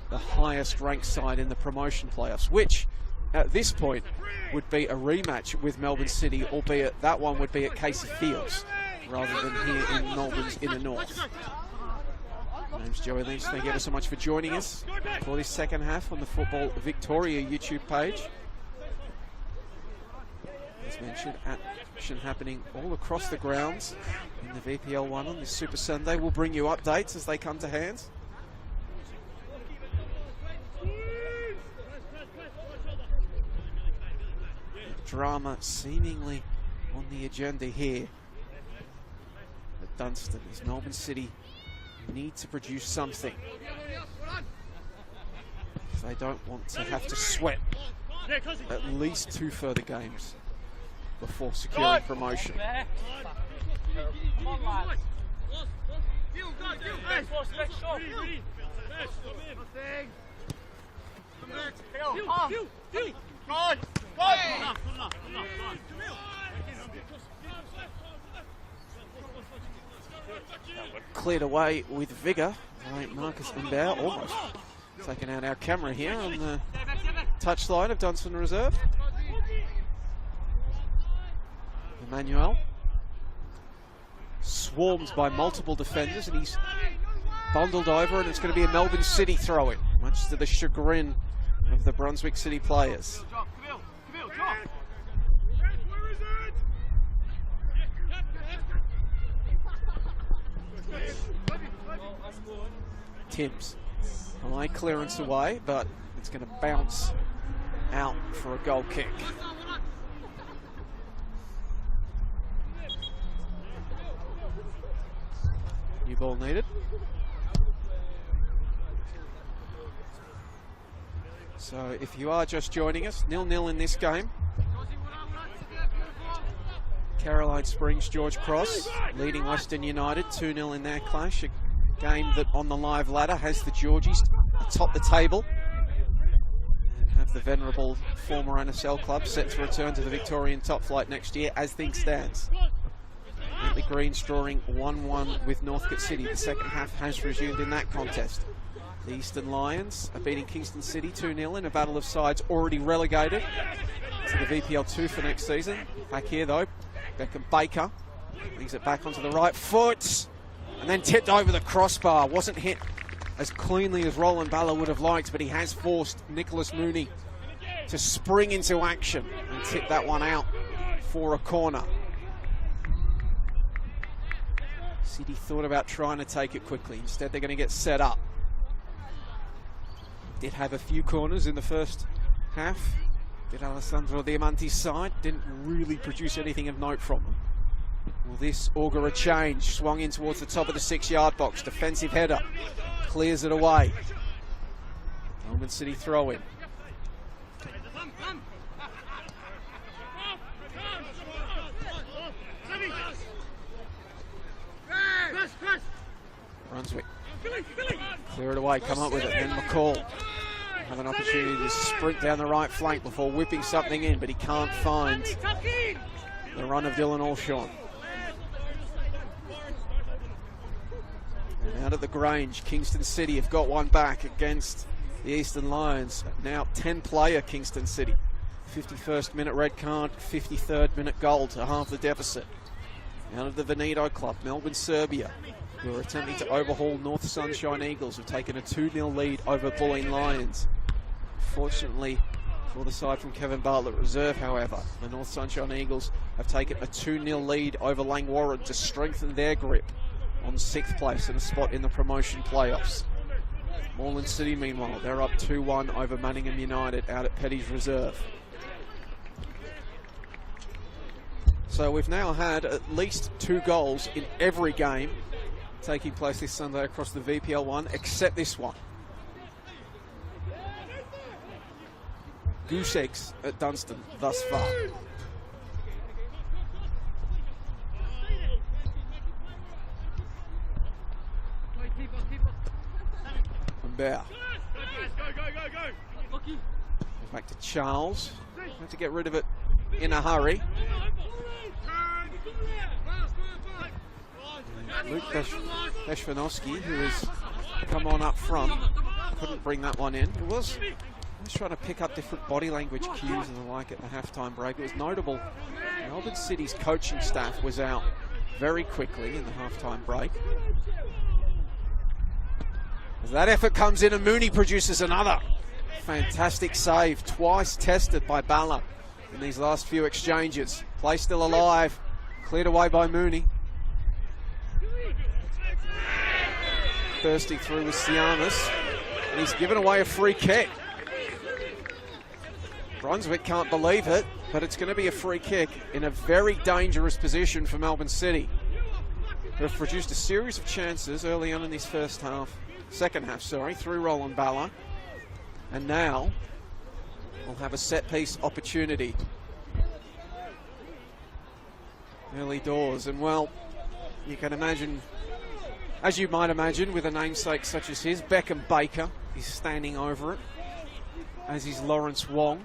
the highest ranked side in the promotion playoffs, which at this point would be a rematch with Melbourne City, albeit that one would be at Casey Fields rather than here in Melbourne's inner north. My name's Joey Lynch. Thank you ever so much for joining us for this second half on the Football Victoria YouTube page. As mentioned, action happening all across the grounds in the VPL 1 on this Super Sunday. We'll bring you updates as they come to hand. Drama seemingly on the agenda here at Dunstan as Melbourne City need to produce something. They don't want to have to sweat at least 2 further games before securing promotion. Cleared away with vigour by Marcus Mbao, almost taking out our camera here on the touchline of Dunstan Reserve. Emmanuel swarmed by multiple defenders and he's bundled over, and it's going to be a Melbourne City throw-in, much to the chagrin of the Brunswick City players. Timms, high clearance away, but it's going to bounce out for a goal kick. New ball needed. So if you are just joining us, 0-0 in this game. Caroline Springs, George Cross leading Western United 2-0 in their clash. A game that on the live ladder has the Georgies atop the table and have the venerable former NSL club set to return to the Victorian top flight next year as things stands. Bentley Greens drawing 1-1 with Northcote City. The second half has resumed in that contest. The Eastern Lions are beating Kingston City 2-0 in a battle of sides already relegated to the VPL 2 for next season. Back here though, Beckham Baker brings it back onto the right foot and then tipped over the crossbar. Wasn't hit as cleanly as Roland Balla would have liked, but he has forced Nicholas Mooney to spring into action and tip that one out for a corner. City thought about trying to take it quickly. Instead, they're going to get set up. Did have a few corners in the first half. Did Alessandro Diamanti's side. Didn't really produce anything of note from them. Will this augur a change? Swung in towards the top of the 6-yard box. Defensive header. Clears it away. Melbourne City throw in. Brunswick. Clear it away, come up with it. Then McCall have an opportunity to sprint down the right flank before whipping something in, but he can't find the run of Dylan Alshon. And out at the Grange, Kingston City have got one back against the Eastern Lions. Now 10-player Kingston City. 51st minute red card, 53rd minute goal to halve the deficit. Out of the Veneto club, Melbourne, Serbia, who are attempting to overhaul North Sunshine Eagles, have taken a 2-0 lead over Bulleen Lions. Fortunately for the side from Kevin Bartlett reserve, however, the North Sunshine Eagles have taken a 2-0 lead over Langwarrin to strengthen their grip on 6th place and a spot in the promotion playoffs. Moreland City, meanwhile, they're up 2-1 over Manningham United out at Petty's reserve. So we've now had at least 2 goals in every game taking place this Sunday across the VPL one, except this one. Goose eggs at Dunstan thus far. And Bear. Back to Charles. Have to get rid of it in a hurry. Luke Deshvanovsky, who has come on up front, couldn't bring that one in. He was trying to pick up different body language cues and the like at the halftime break. It was notable Melbourne City's coaching staff was out very quickly in the halftime break. As that effort comes in and Mooney produces another fantastic save, twice tested by Balla in these last few exchanges. Play still alive, cleared away by Mooney. Bursting through with Siamis, and he's given away a free kick. Brunswick can't believe it, but it's going to be a free kick in a very dangerous position for Melbourne City, who have produced a series of chances early on in this second half, through Roland Balla, and now we'll have a set-piece opportunity early doors. And well, you can imagine, as you might imagine, with a namesake such as his, Beckham Baker is standing over it, as is Lawrence Wong.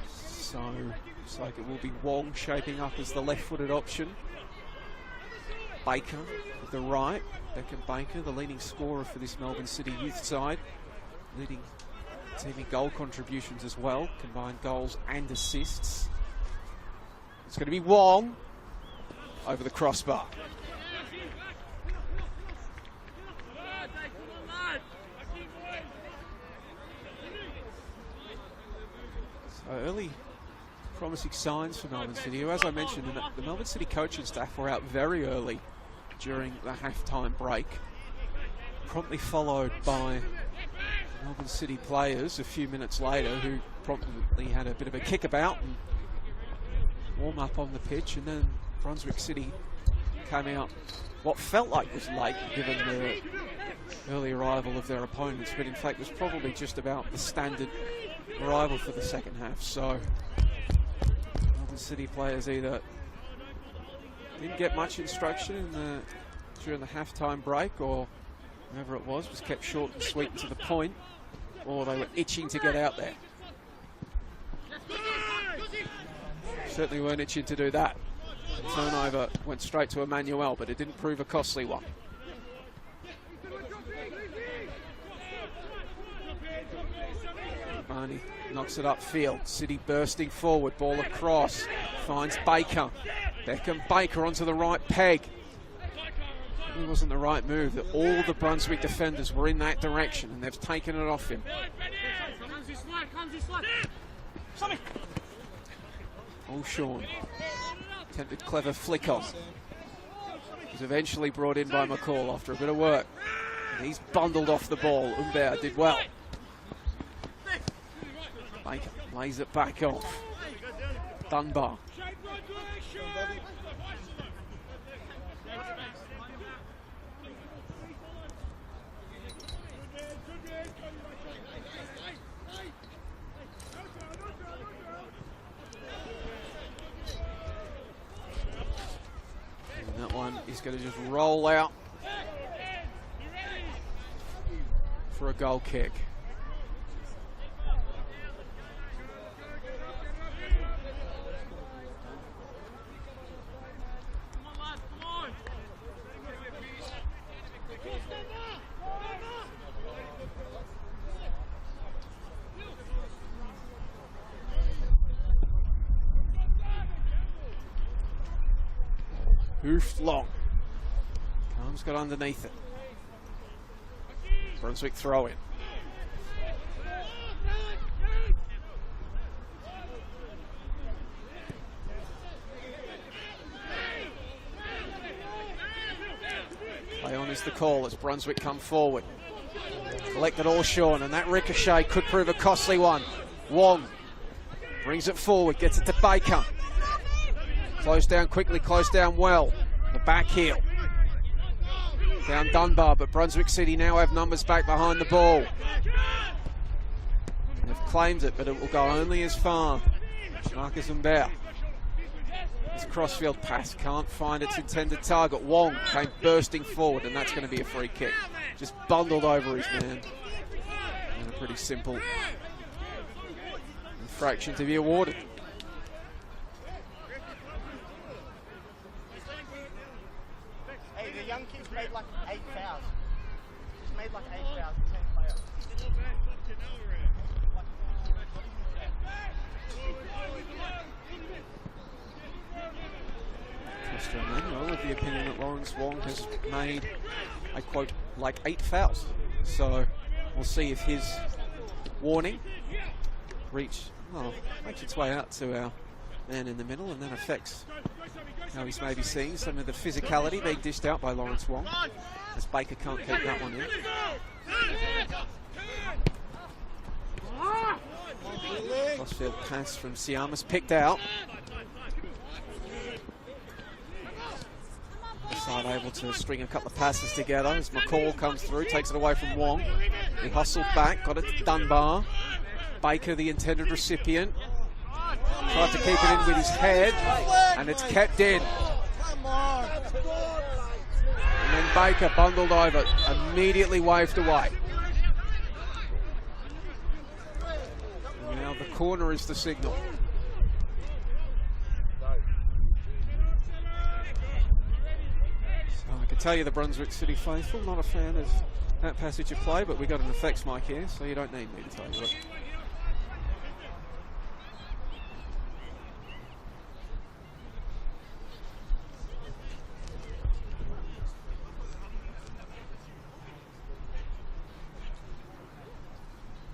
So looks like it will be Wong shaping up as the left-footed option. Baker with the right. Beckham Baker, the leading scorer for this Melbourne City youth side, leading TV goal contributions as well, combined goals and assists. It's going to be Wong over the crossbar. So early promising signs for Melbourne City, who, as I mentioned, the Melbourne City coaching staff were out very early during the halftime break, promptly followed by Melbourne City players a few minutes later, who promptly had a bit of a kickabout and warm up on the pitch, and then Brunswick City came out what felt like was late given the early arrival of their opponents, but in fact was probably just about the standard arrival for the second half. So Melbourne City players either didn't get much instruction during the halftime break, or whatever it was kept short and sweet and to the point, or they were itching to get out there. Certainly weren't itching to do that. The turnover went straight to Emmanuel, but it didn't prove a costly one. Barney knocks it upfield. City bursting forward, ball across, finds Baker. Beckham Baker onto the right peg. It wasn't the right move. All the Brunswick defenders were in that direction, and they've taken it off him. Oh, Sean. Attempted clever flick on. Was eventually brought in by McCall after a bit of work. And he's bundled off the ball. Umber did well. Baker lays it back off. Dunbar. And that one is going to just roll out for a goal kick. Hoofed long. Combs got underneath it. Brunswick throw in. Play on is the call as Brunswick come forward. Collected all Sean, and that ricochet could prove a costly one. Wong brings it forward, gets it to Baker. Close down quickly, close down well. The back heel. Down Dunbar, but Brunswick City now have numbers back behind the ball. They've claimed it, but it will go only as far. Marcus and Bear. This crossfield pass can't find its intended target. Wong came bursting forward, and that's going to be a free kick. Just bundled over his man. And a pretty simple infraction to be awarded. Hey, the young kids made like 8 fouls. Just made like 8 fouls, 10 players. I'm of the opinion that Lawrence Wong has made, I quote, like 8 fouls. So we'll see if his warning makes its way out to our man in the middle and then affects how he's maybe seeing some of the physicality being dished out by Lawrence Wong, as Baker can't keep that one in. Crossfield pass from Siamas picked out. Side able to string a couple of passes together as McCall comes through, takes it away from Wong. He hustled back, got it to Dunbar. Baker, the intended recipient, tried to keep it in with his head, and it's kept in. And then Baker bundled over, immediately waved away. And now the corner is the signal. I can tell you the Brunswick City faithful, not a fan of that passage of play, but we got an effects mic here, so you don't need me to tell you it.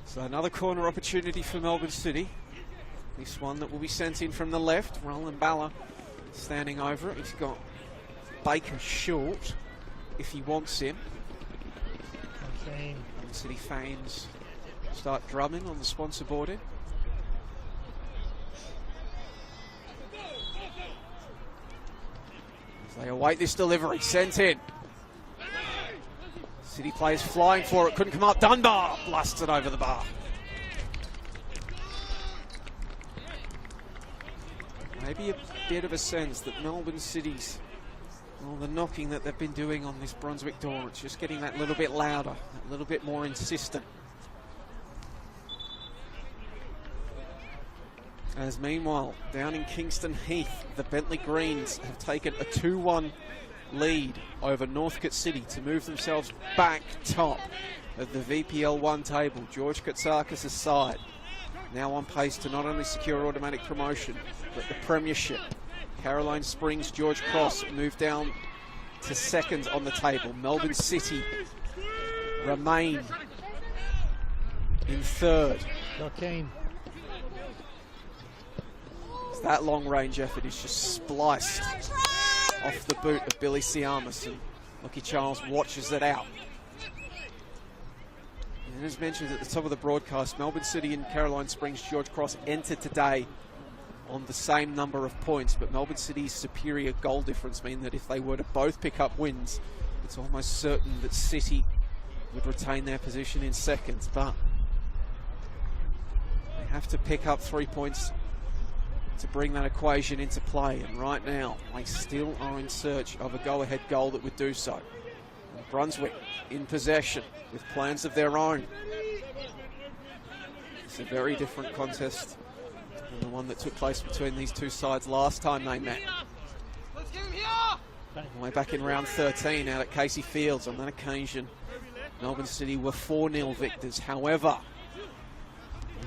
So another corner opportunity for Melbourne City. This one that will be sent in from the left. Roland Balla standing over it. He's got Baker short if he wants him. Melbourne City fans start drumming on the sponsor boarding. As they await this delivery, sent in. City players flying for it, couldn't come up. Dunbar blasts it over the bar. Maybe a bit of a sense that Melbourne City's, well, the knocking that they've been doing on this Brunswick door, it's just getting that little bit louder, a little bit more insistent. As meanwhile, down in Kingston Heath, the Bentley Greens have taken a 2-1 lead over Northcote City to move themselves back top of the VPL 1 table. George Katsakis' side now on pace to not only secure automatic promotion, but the premiership. Caroline Springs, George Cross moved down to second on the table. Melbourne City remain in third. That long range effort is just spliced off the boot of Billy Siamas, and Lockie Charles watches it out. And as mentioned at the top of the broadcast, Melbourne City and Caroline Springs George Cross entered today on the same number of points, but Melbourne City's superior goal difference mean that if they were to both pick up wins, it's almost certain that City would retain their position in second, but they have to pick up 3 points to bring that equation into play, and right now they still are in search of a go-ahead goal that would do so. And Brunswick in possession with plans of their own. It's a very different contest than the one that took place between these two sides last time they met. Way back in round 13 out at Casey Fields. On that occasion, Melbourne City were 4-0 victors. However,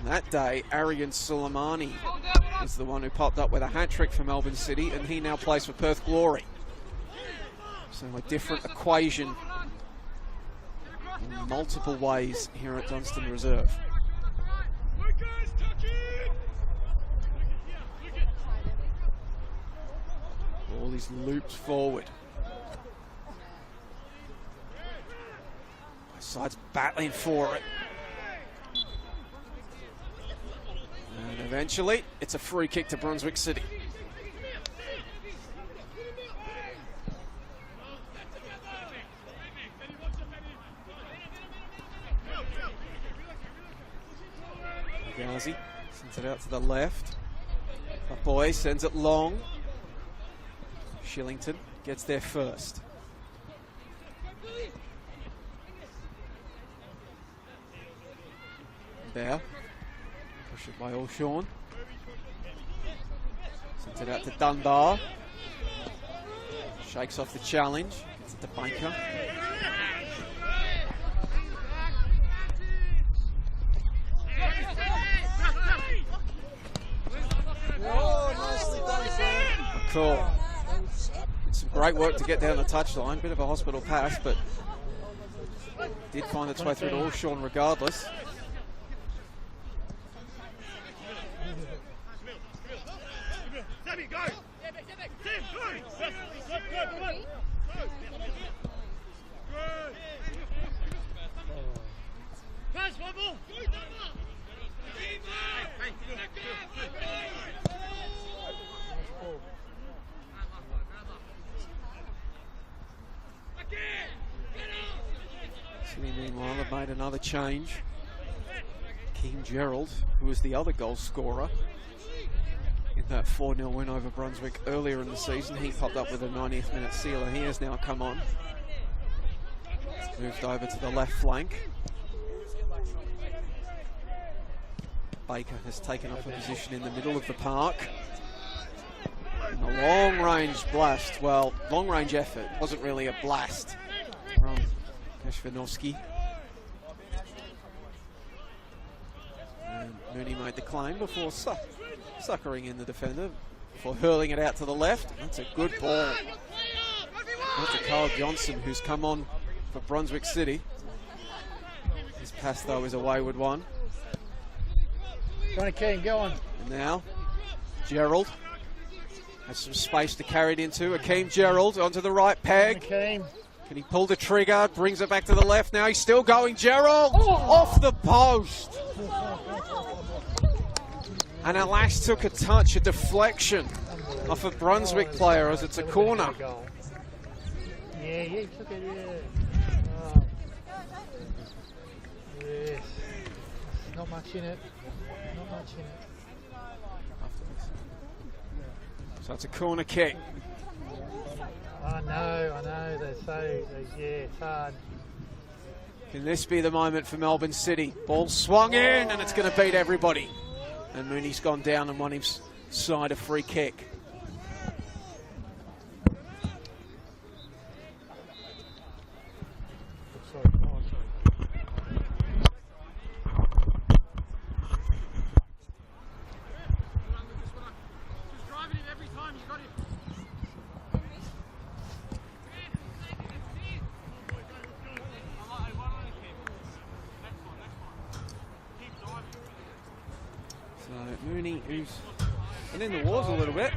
on that day, Arian Suleimani was the one who popped up with a hat-trick for Melbourne City, and he now plays for Perth Glory. So a different equation in multiple ways here at Dunstan Reserve. Ball is looped forward. Both sides battling for it. And eventually, it's a free kick to Brunswick City. Gazi sends it out to the left. Boy sends it long. Shillington gets there first. There. Push it by Allshawn. Sends it out to Dunbar. Shakes off the challenge. Gets it to Baker. Cool. Some great work to get down the touchline. Bit of a hospital pass, but did find its way through to Allshawn regardless. Sydney, meanwhile, have made another change. Keane Gerald, who was the other goal scorer in that 4-0 win over Brunswick earlier in the season, he popped up with a 90th minute sealer. He has now come on. Moved over to the left flank. Baker has taken up a position in the middle of the park. And a long-range blast, well, long-range effort, wasn't really a blast from Keshvanovsky. And Mooney made the claim before suckering in the defender, before hurling it out to the left. That's a good ball. That's to Carl Johnson, who's come on for Brunswick City. His pass, though, is a wayward one. Trying to keep going. And now, Gerald has some space to carry it into. Akeem Gerald onto the right peg. Akeem. Can he pull the trigger? Brings it back to the left. Now he's still going. Gerald off the post. And Alash took a touch, a deflection off a Brunswick player as it's a corner. Yeah, he took it, yeah. Oh. Yes. Not much in it. Not much in it. So it's a corner kick. I know, yeah, it's hard. Can this be the moment for Melbourne City? Ball swung in and it's going to beat everybody. And Mooney's gone down and won his side a free kick. Mooney, who's been in the wars a little bit,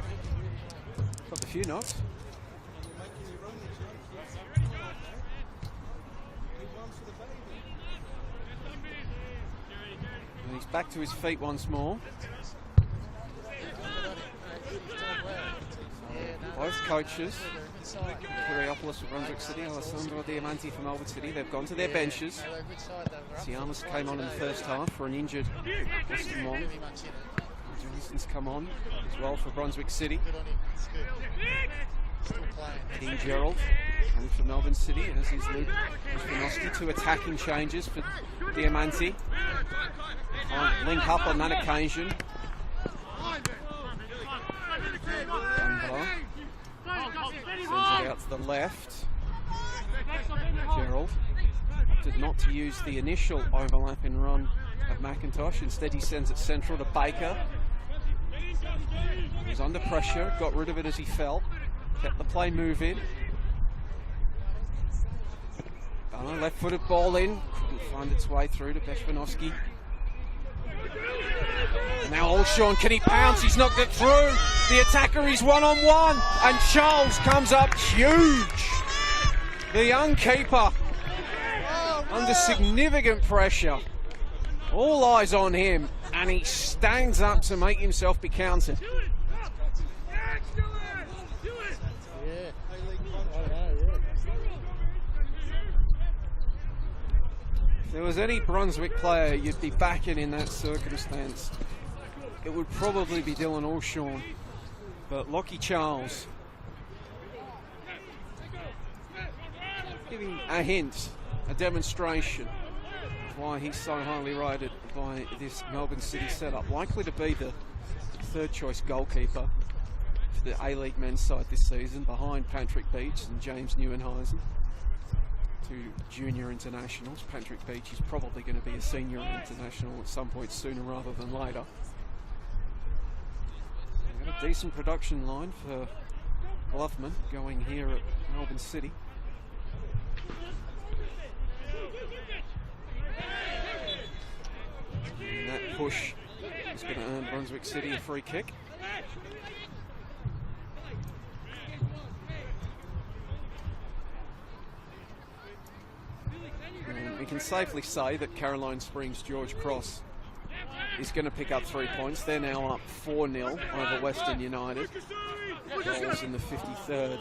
got a few knocks. And he's back to his feet once more. Both coaches, Kiriopoulos for Brunswick City, Alessandro Diamanti for Melbourne City, they've gone to their benches. Siamas came on in the first half for an injured Austin Wong. Johnson's come on as well for Brunswick City. King Gerald and for Melbourne City, as is Luke Keshvanovsky. Two attacking changes for Diamanti. Link up on that occasion. Dunbar sends it out to the left. Gerald opted not to use the initial overlap and run of McIntosh. Instead, he sends it central to Baker. He was under pressure, got rid of it as he fell, kept the play moving. Left-footed ball in. Couldn't find its way through to Beshvanovsky. Now Olshawn, can he pounce? He's knocked it through. The attacker is one-on-one. And Charles comes up huge. The young keeper under significant pressure. All eyes on him. And he stands up to make himself be counted. If there was any Brunswick player you'd be backing in that circumstance, it would probably be Dylan Olshawn. But Lockie Charles giving a hint, a demonstration of why he's so highly rated by this Melbourne City setup. Likely to be the third choice goalkeeper for the A-League men's side this season, behind Patrick Beach and James Neuenhuizen. Two junior internationals. Patrick Beach is probably going to be a senior international at some point sooner rather than later. We've got a decent production line for Bluffman going here at Melbourne City. And that push is going to earn Brunswick City a free kick. And we can safely say that Caroline Springs George Cross is going to pick up 3 points. They're now up 4-0 over Western United. Goals in the 53rd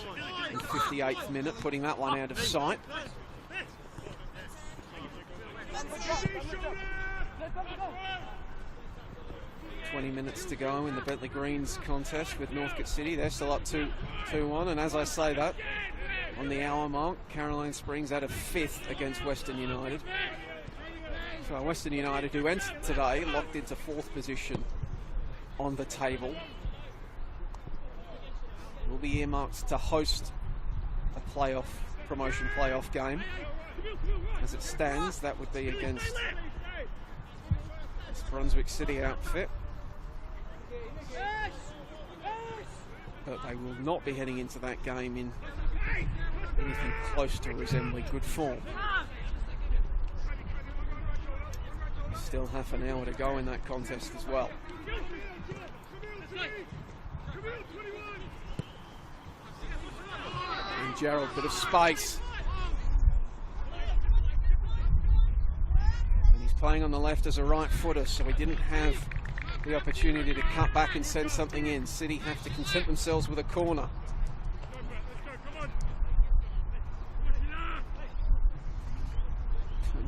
and 58th minute, putting that one out of sight. 20 minutes to go in the Bentley Greens contest with Northcote City. They're still up 2-1, and as I say that, on the hour mark, Caroline Springs at a 5th against Western United. So Western United, who entered today, locked into 4th position on the table, will be earmarked to host a promotion playoff game. As it stands, that would be against this Brunswick City outfit. But they will not be heading into that game in anything close to resembling good form. Still half an hour to go in that contest as well. And Gerald, bit of space. And he's playing on the left as a right footer, so he didn't have the opportunity to cut back and send something in. City have to content themselves with a corner.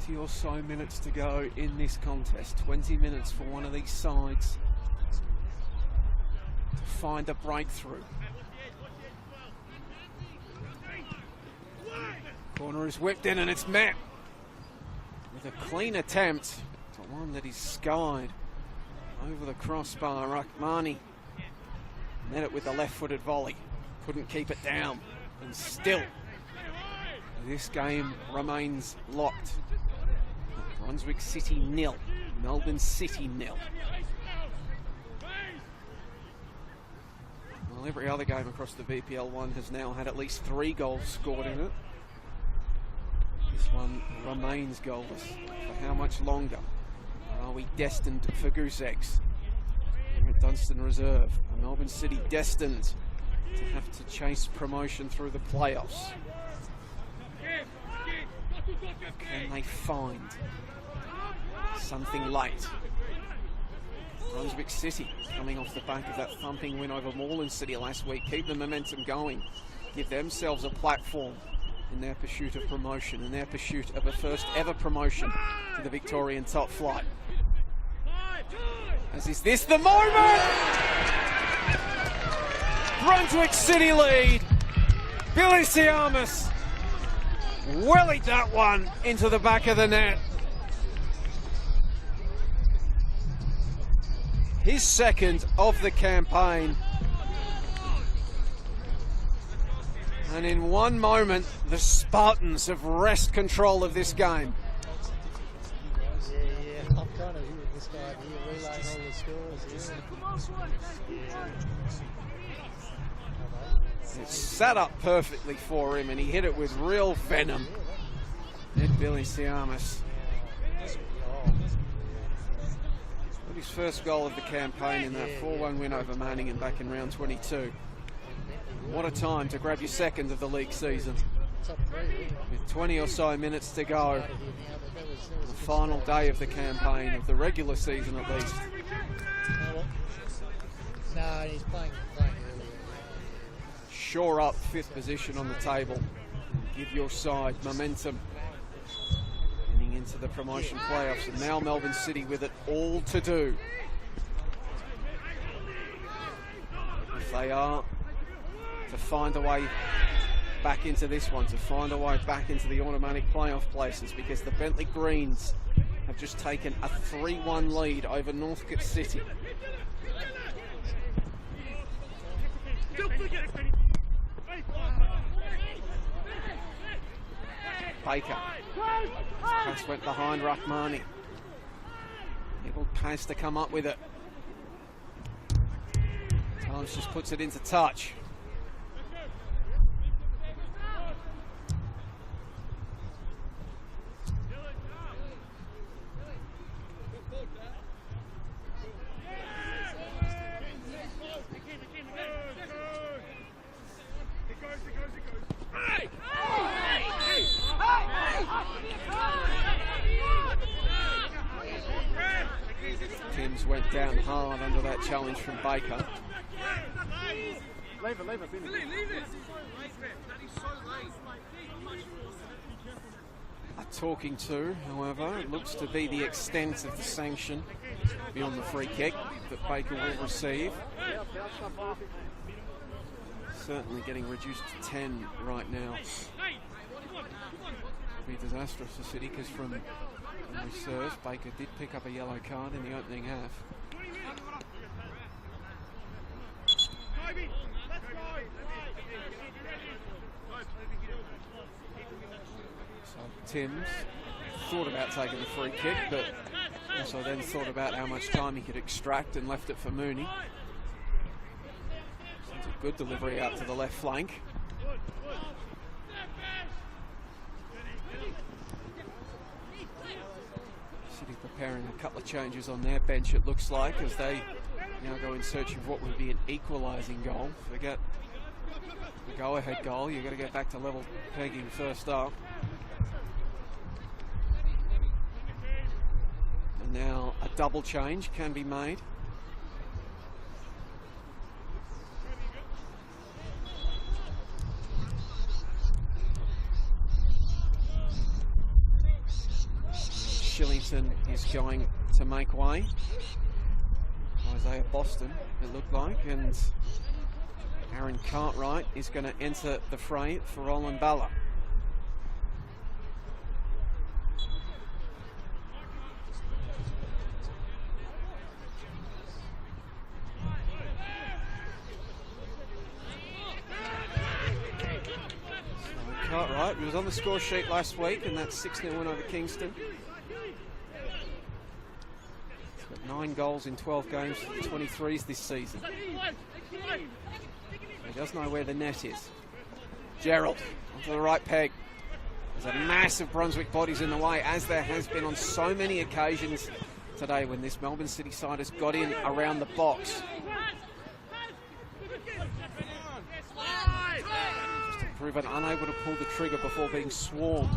20 or so minutes to go in this contest. 20 minutes for one of these sides to find a breakthrough. Corner is whipped in and it's met with a clean attempt, but one that is skied over the crossbar. Rahmani met it with the left-footed volley, couldn't keep it down, and still this game remains locked. Brunswick City 0, Melbourne City 0. Well, every other game across the VPL 1 has now had at least 3 goals scored in it. This one remains goalless. For how much longer? Are we destined for goose eggs? Here at Dunstan Reserve, Melbourne City destined to have to chase promotion through the playoffs. Can they find something late? Brunswick City, coming off the back of that thumping win over Moreland City last week, keep the momentum going, give themselves a platform in their pursuit of promotion, in their pursuit of a first ever promotion to the Victorian top flight. As is this the moment? Brunswick City lead. Billy Siamas wellied that one into the back of the net. His second of the campaign. And in one moment, the Spartans have wrested control of this game. Yeah, I'm kind of here with this guy here, relaying all the scores here. It sat up perfectly for him and he hit it with real venom. It Billy Siamas. Got his first goal of the campaign in that 4-1 win over Manningham back in round 22. What a time to grab your second of the league season. With 20 or so minutes to go. The final day of the campaign, of the regular season at least. No, he's playing earlier. Shore up 5th position on the table. Give your side momentum heading into the promotion playoffs. And now Melbourne City with it all to do. If they are to find a way back into this one, to find a way back into the automatic playoff places, because the Bentley Greens have just taken a 3-1 lead over Northcote City. Baker. Pass went behind Rahmani. Able Paz to come up with it. Times just puts it into touch. Timms went down hard under that challenge from Baker. Leave it. A talking to, however, it looks to be the extent of the sanction beyond the free kick that Baker will receive. Certainly getting reduced to 10 right now. It'll be disastrous for City, because from reserves, Baker did pick up a yellow card in the opening half. So Timms thought about taking the free kick, but also then thought about how much time he could extract and left it for Mooney. Sends a good delivery out to the left flank. City preparing a couple of changes on their bench, it looks like, as they now go in search of what would be an equalising goal. Forget the go-ahead goal, you've got to get back to level pegging first up. And now a double change can be made. Shillington is going to make way. Isaiah Boston, it looked like, and Aaron Cartwright is going to enter the fray for Roland Balla. So Cartwright, who was on the score sheet last week in that 6-0 win over Kingston. 9 goals in 12 games, 23s this season. He does know where the net is. Gerald onto the right peg. There's a massive Brunswick bodies in the way, as there has been on so many occasions today when this Melbourne City side has got in around the box. Just to prove it, unable to pull the trigger before being swarmed.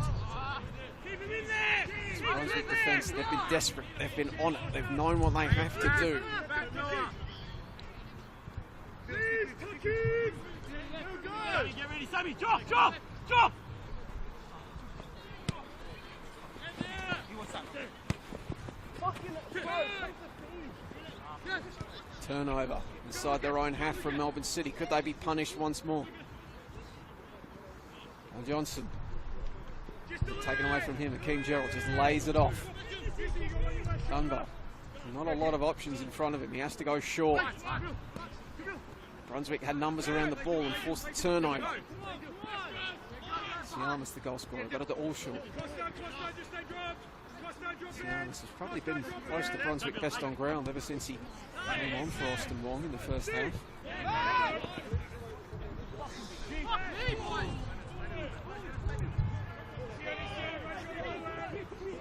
Brunswick defence, they've been desperate, they've been on it, they've known what they have to do. Get ready, Sammy, drop! Turnover inside their own half from Melbourne City. Could they be punished once more? Johnson. Taken away from him. Akeem Gerald just lays it off. Dunbar. Not a lot of options in front of him. He has to go short. Brunswick had numbers around the ball and forced the turnover. Siamas, the goal scorer, got it to all short. Siamas has probably been close to Brunswick best on ground ever since he came on for Austin Wong in the first half.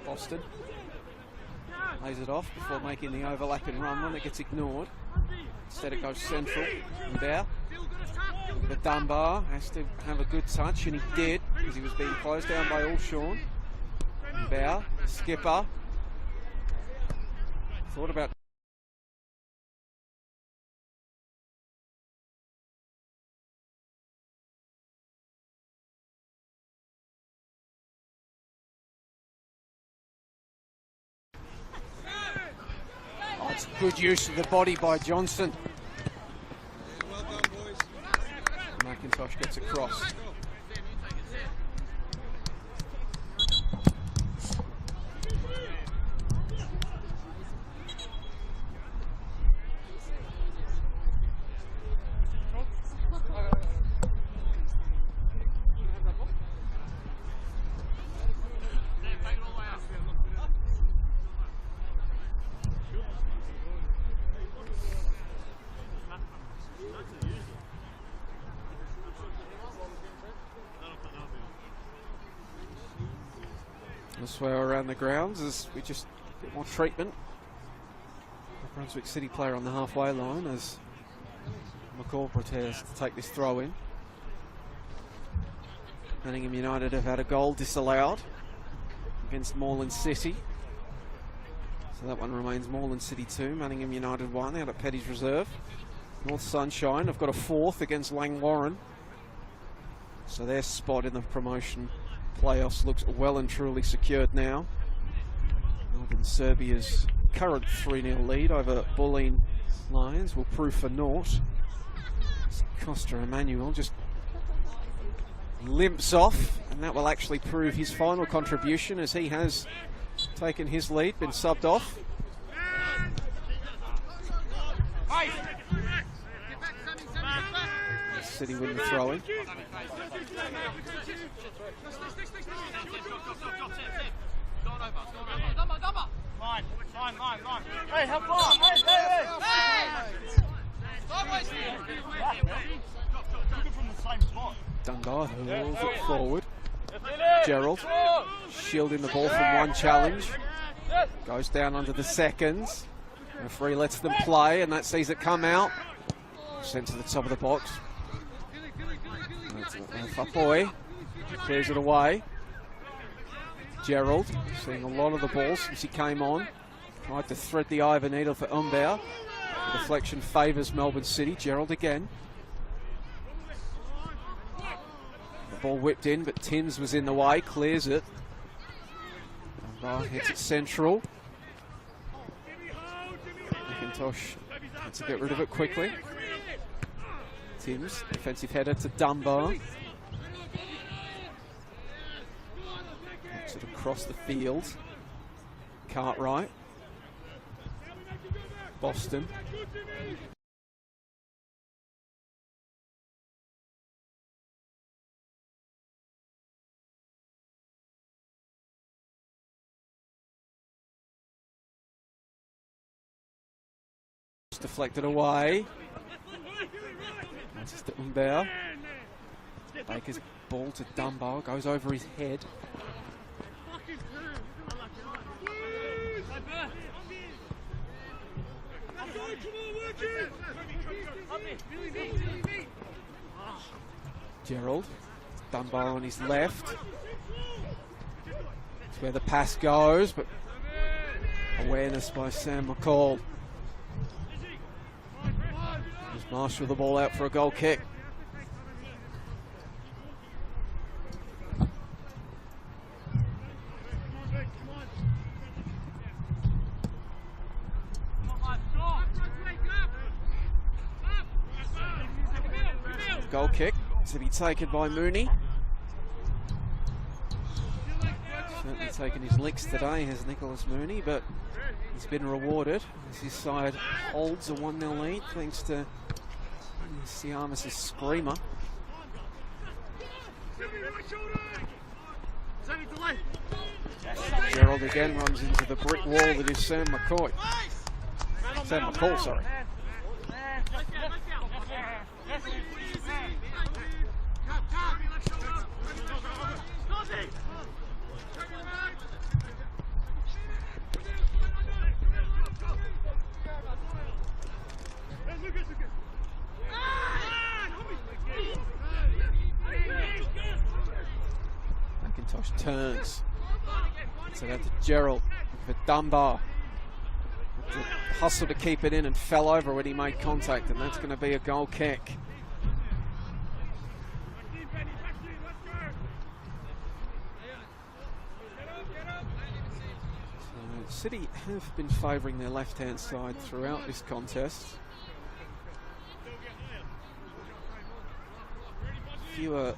Boston lays it off before making the overlapping run one that gets ignored. Instead it goes central. And Bauer. But Dunbar has to have a good touch, and he did, because he was being closed down by Allshawn. And Bauer, the skipper, thought about. Oh, it's good use of the body by Johnson. McIntosh gets across. Elsewhere around the grounds as we just get more treatment. The Brunswick City player on the halfway line as McCall prepares to take this throw in. Manningham United have had a goal disallowed against Moreland City. So that one remains Moreland City 2, Manningham United 1 out at Petty's Reserve. North Sunshine have got a fourth against Lang Warren. So their spot in the promotion playoffs looks well and truly secured now. Northern Serbia's current 3-0 lead over Bulleen Lions will prove for naught. Costa Emmanuel just limps off, and that will actually prove his final contribution as he has taken his lead, been subbed off. City win the throw-in. Hey, how far? Dunbar hurls it forward. Gerald shielding the ball from one challenge. Goes down under the seconds. Referee lets them play, and that sees it come out. Sent to the top of the box. Fapoy clears it away. Gerald seeing a lot of the ball since he came on. Tried to thread the eye of a needle for Umbauer. The deflection favours Melbourne City. Gerald again. The ball whipped in, but Timms was in the way. Clears it. Dunbar hits it central. McIntosh has to get rid of it quickly. Timms, defensive header to Dunbar. Gets it across the field. Cartwright. Boston. Deflected away. That's to Umbauer. Baker's ball to Dunbar goes over his head. Gerald. Dunbar on his left. That's where the pass goes, but awareness by Sam McCall. Marshall the ball out for a goal kick. Goal kick to be taken by Mooney. Certainly taken his licks today has Nicholas Mooney, but he's been rewarded as his side holds a 1-0 lead thanks to Siamis' screamer. Gerald again runs into the brick wall that is Sam McCoy. Sam McCall, sorry. turns. So that's Gerald for Dunbar. The hustle to keep it in and fell over when he made contact, and that's going to be a goal kick. So City have been favouring their left-hand side throughout this contest. Fewer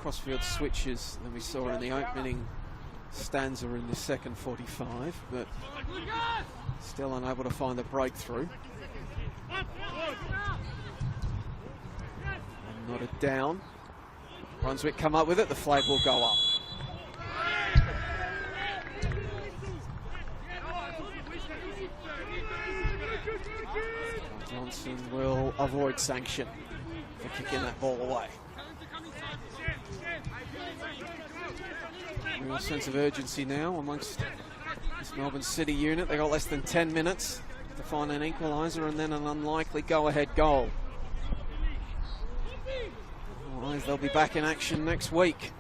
crossfield switches than we saw in the opening stanza in the second 45, but still unable to find the breakthrough. And not a down. Brunswick come up with it, the flag will go up. Johnson will avoid sanction for kicking that ball away. Real sense of urgency now amongst this Melbourne City unit. They got less than 10 minutes to find an equaliser and then an unlikely go-ahead goal. Otherwise, they'll be back in action next week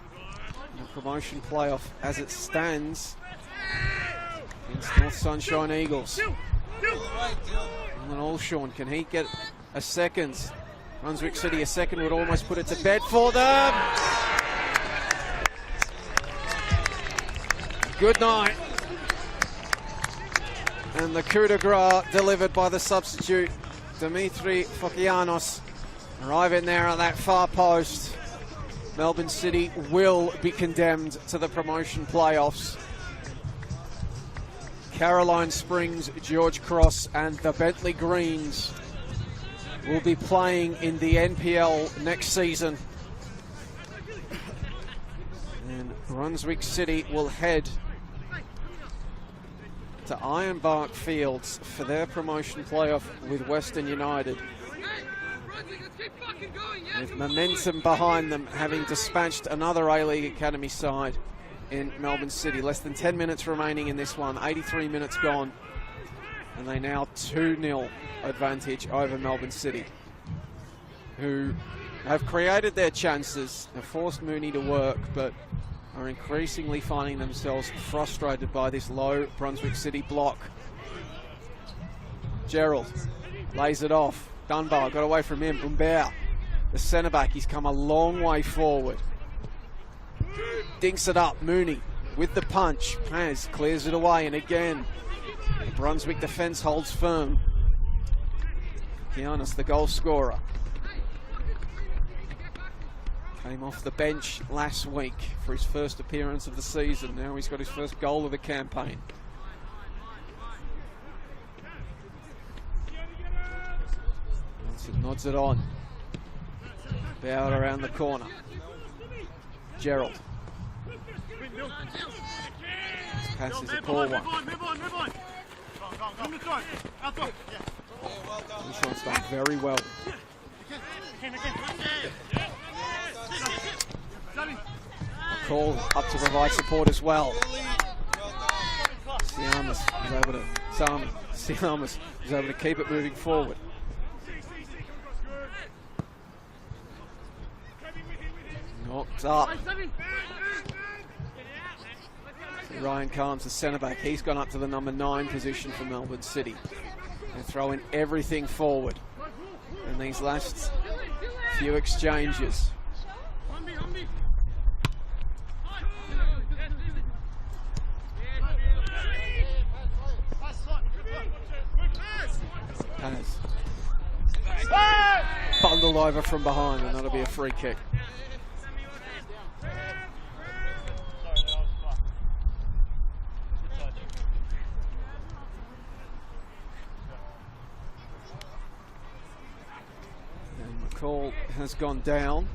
in the promotion playoff as it stands against North Sunshine Eagles. And Allshawn, can he get a second? Brunswick City a second would almost put it to bed for them. Good night. And the coup de grace delivered by the substitute, Dimitri Fokianos, arriving there at that far post. Melbourne City will be condemned to the promotion playoffs. Caroline Springs, George Cross and the Bentley Greens will be playing in the NPL next season. And Brunswick City will head to Ironbark Fields for their promotion playoff with Western United. With momentum behind them, having dispatched another A-League Academy side in Melbourne City. Less than 10 minutes remaining in this one, 83 minutes gone. And they now 2-0 advantage over Melbourne City, who have created their chances, have forced Mooney to work, but are increasingly finding themselves frustrated by this low Brunswick City block. Gerald lays it off. Dunbar got away from him. Umbea, the centre back, he's come a long way forward. Dinks it up. Mooney with the punch. Paz clears it away, and again the Brunswick defence holds firm. Giannis, the goal scorer, came off the bench last week for his first appearance of the season. Now he's got his first goal of the campaign. Johnson nods it on. Bowed around the corner. Gerald. This pass is a poor one. This done very well. McCall up to provide support as well. Siamas is able to keep it moving forward. Knocked up. Ryan Carnes, the centre back, he's gone up to the number 9 position for Melbourne City. They're throwing everything forward in these last few exchanges. Paz. Bundled over from behind, and that'll be a free kick. McCall has gone down,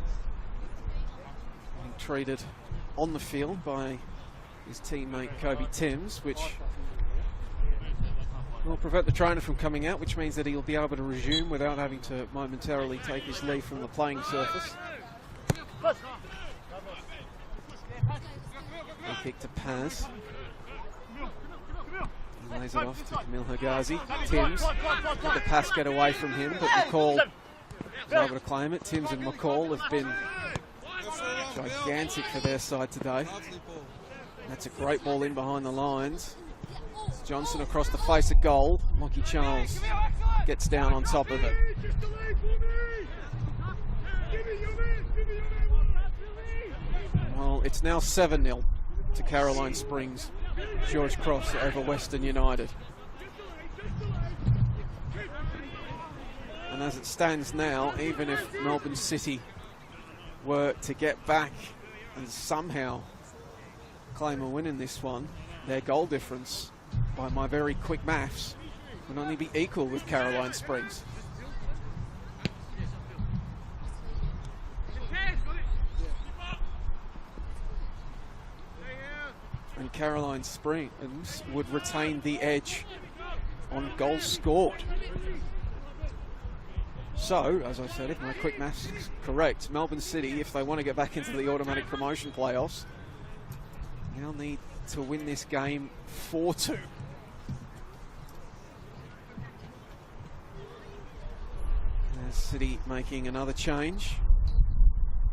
being treated on the field by his teammate Kobe Timms, which will prevent the trainer from coming out, which means that he'll be able to resume without having to momentarily take his leave from the playing surface. A kick to Paz. He lays it off to Camille Higazi. Timms let the pass get away from him, but McCall is able to claim it. Timms and McCall have been gigantic for their side today. That's a great ball in behind the lines. Johnson across the face of goal. Lockie Charles gets down on top of it. Well, it's now 7-0 to Caroline Springs. George Cross over Western United. And as it stands now, even if Melbourne City were to get back and somehow claim a win in this one, their goal difference, by my very quick maths, would only be equal with Caroline Springs. And Caroline Springs would retain the edge on goals scored. So, as I said, if my quick maths is correct, Melbourne City, if they want to get back into the automatic promotion playoffs, now need to win this game 4-2. There's City making another change.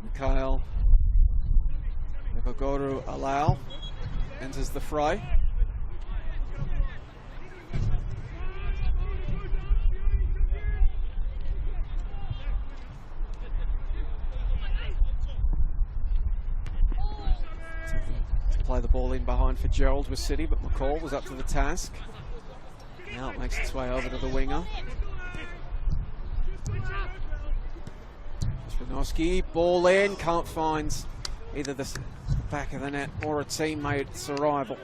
Mikhail Evagoru Alau enters the fray. Play the ball in behind for Gerald with City, but McCall was up to the task. Now it makes its way over to the winger. Spinoski, ball in, can't find either the back of the net or a teammate's arrival.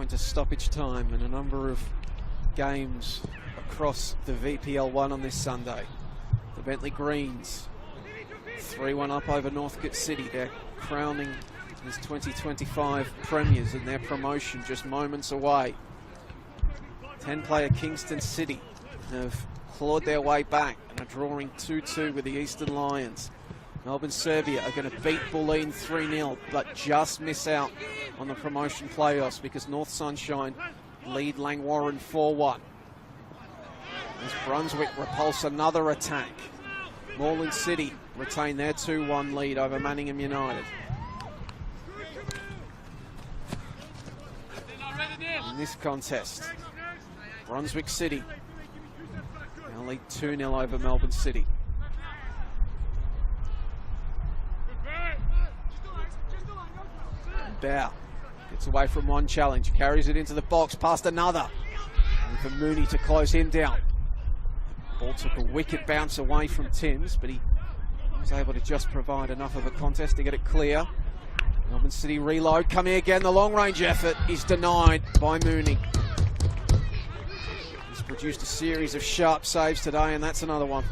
Into stoppage time and a number of games across the VPL 1 on this Sunday. The Bentley Greens 3-1 up over Northcote City. They're crowning as 2025 premiers and their promotion just moments away. 10-player Kingston City have clawed their way back and are drawing 2-2 with the Eastern Lions. Melbourne Serbia are going to beat Bulleen 3-0, but just miss out on the promotion playoffs because North Sunshine lead Langwarrin 4-1. As Brunswick repulse another attack. Moreland City retain their 2-1 lead over Manningham United. In this contest, Brunswick City now lead 2-0 over Melbourne City. Bow gets away from one challenge, carries it into the box, past another. And for Mooney to close him down. Ball took a wicked bounce away from Timms, but he was able to just provide enough of a contest to get it clear. Melbourne City reload, coming again, the long range effort is denied by Mooney. He's produced a series of sharp saves today, and that's another one.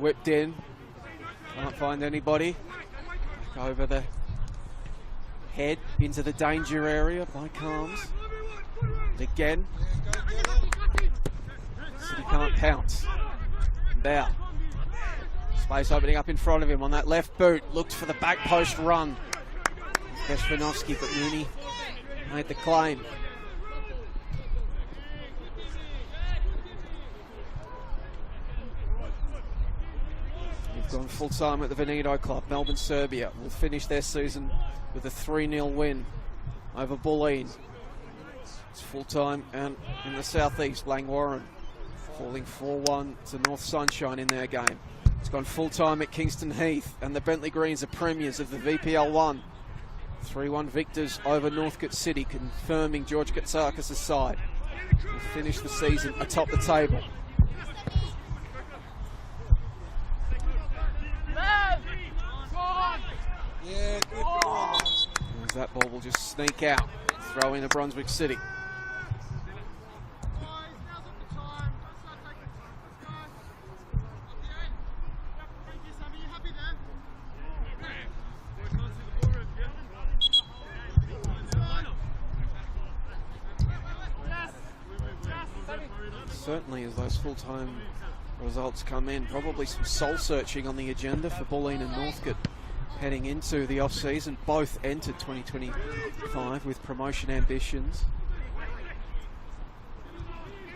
Whipped in, can't find anybody. Back over the head into the danger area by Calms. And again, City can't pounce. Bow. Space opening up in front of him on that left boot. Looked for the back post run. Keshvanovsky, but Mooney made the claim. Gone full time at the Veneto Club. Melbourne Serbia will finish their season with a 3-0 win over Bulleen. It's full time and in the southeast, Langwarrin falling 4-1 to North Sunshine in their game. It's gone full time at Kingston Heath, and the Bentley Greens are premiers of the VPL 1. 3-1 victors over Northcote City, confirming George Katsakis' side. Will finish the season atop the table. Yeah, good. As that ball will just sneak out, throw into Brunswick City. Certainly, as those full-time results come in, probably some soul-searching on the agenda for Bulleen and Northcote heading into the off-season. Both entered 2025 with promotion ambitions.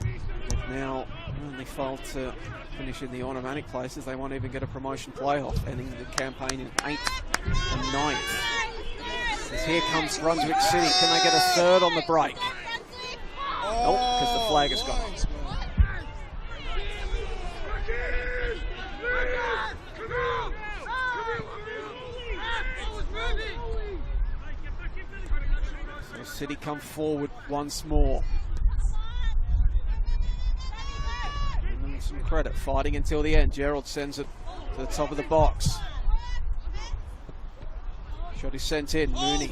They've now only failed to finish in the automatic places. They won't even get a promotion playoff, ending the campaign in 8th and 9th. As here comes Brunswick City. Can they get a third on the break? Nope, because the flag has gone. So City come forward once more. Give them some credit, fighting until the end. Gerald sends it to the top of the box. Shot is sent in. Mooney,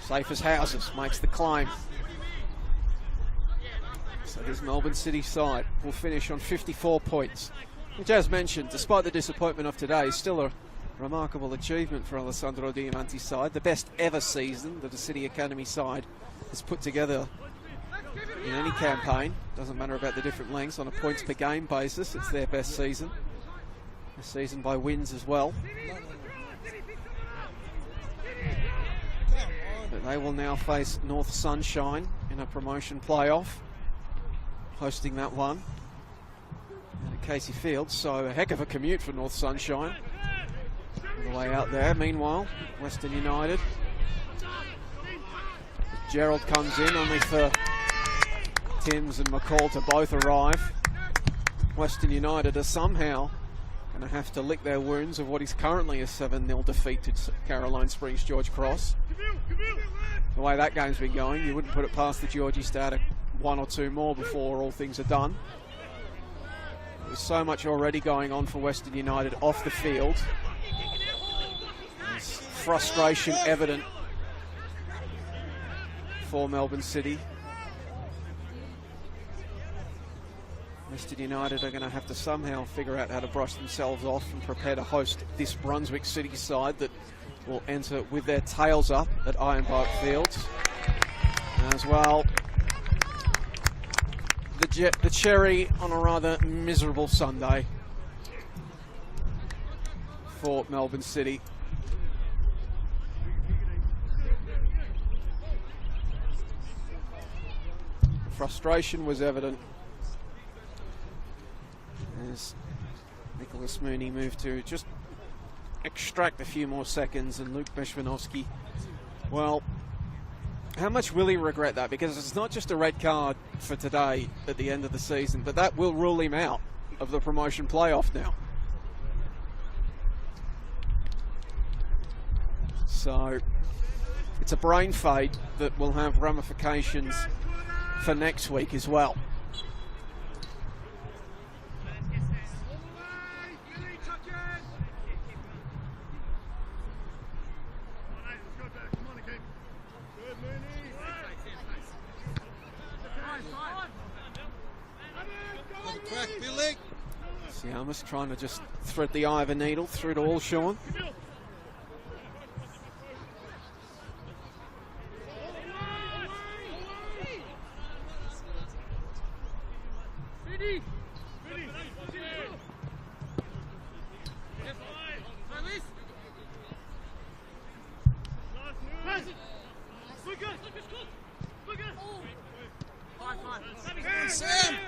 safe as houses, makes the climb. So this Melbourne City side will finish on 54 points, which, as mentioned, despite the disappointment of today, is still a remarkable achievement for Alessandro Diamanti's side. The best ever season that a City Academy side has put together in any campaign. Doesn't matter about the different lengths. On a points per game basis, it's their best season. A season by wins as well. But they will now face North Sunshine in a promotion playoff, hosting that one at Casey Field. So a heck of a commute for North Sunshine all the way out there. Meanwhile, Western United, Gerald comes in only for Timms and McCall to both arrive. Western United are somehow going to have to lick their wounds of what is currently a 7-0 defeat to Caroline Springs George Cross. The way that game's been going, you wouldn't put it past the Georgies to add one or two more before all things are done. There's so much already going on for Western United off the field. There's frustration evident for Melbourne City. Western United are going to have to somehow figure out how to brush themselves off and prepare to host this Brunswick City side that will enter with their tails up at Ironbark Fields. As well, the cherry on a rather miserable Sunday for Melbourne City. The frustration was evident as Nicholas Mooney moved to just extract a few more seconds, and Luke Beshvanovsky, well, how much will he regret that? Because it's not just a red card for today at the end of the season, but that will rule him out of the promotion playoff now. So it's a brain fade that will have ramifications for next week as well. Siamas trying to just thread the eye of a needle through to all Sean.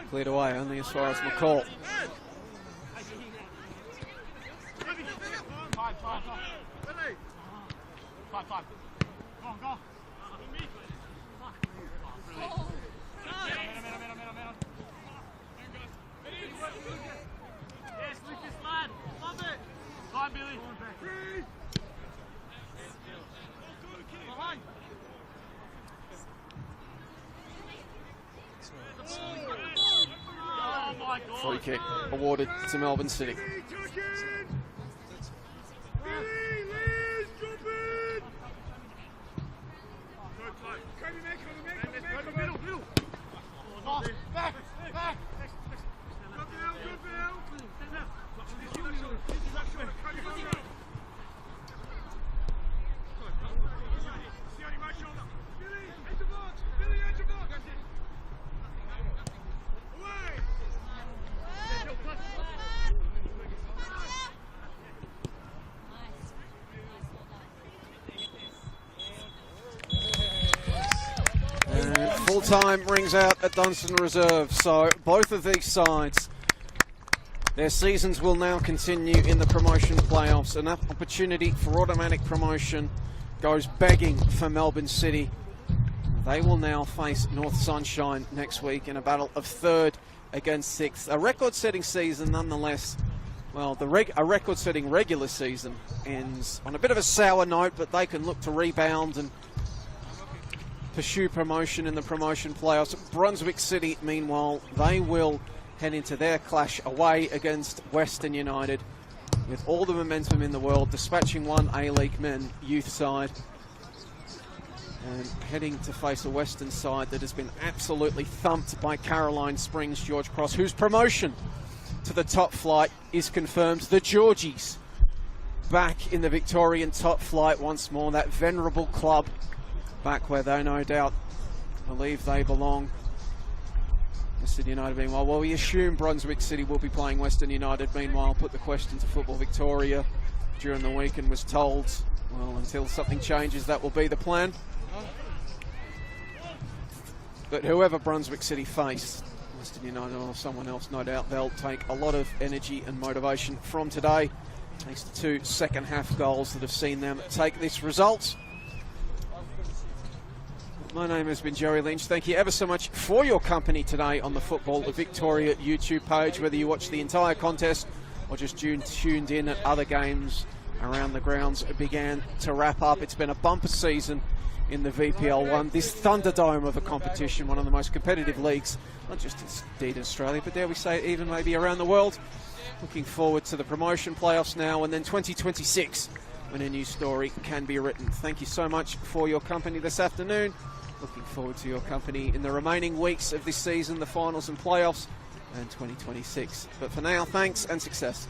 Cleared away only as far as McCall. Free kick awarded to Melbourne City. Full time rings out at Dunstan Reserve. So both of these sides, their seasons will now continue in the promotion playoffs. An opportunity for automatic promotion goes begging for Melbourne City. They will now face North Sunshine next week in a battle of 3rd against 6th. A record-setting season nonetheless. Well, a record-setting regular season ends on a bit of a sour note, but they can look to rebound and pursue promotion in the promotion playoffs. Brunswick City, meanwhile, they will head into their clash away against Western United with all the momentum in the world, dispatching one A-League men youth side and heading to face a Western side that has been absolutely thumped by Caroline Springs George Cross, whose promotion to the top flight is confirmed. The Georgies back in the Victorian top flight once more, that venerable club back where they no doubt believe they belong. Western United meanwhile, well, we assume Brunswick City will be playing Western United. Meanwhile, put the question to Football Victoria during the week and was told, well, until something changes, that will be the plan. But whoever Brunswick City face, Western United or someone else, no doubt they'll take a lot of energy and motivation from today, thanks to 2 second half goals that have seen them take this result. My name has been Joey Lynch. Thank you ever so much for your company today on the Football Victoria YouTube page, whether you watch the entire contest or just tuned in at other games around the grounds. It began to wrap up. It's been a bumper season in the VPL 1, this Thunderdome of a competition, one of the most competitive leagues, not just indeed in Australia, but dare we say even maybe around the world. Looking forward to the promotion playoffs now, and then 2026 when a new story can be written. Thank you so much for your company this afternoon. Looking forward to your company in the remaining weeks of this season, the finals and playoffs, and 2026. But for now, thanks and success.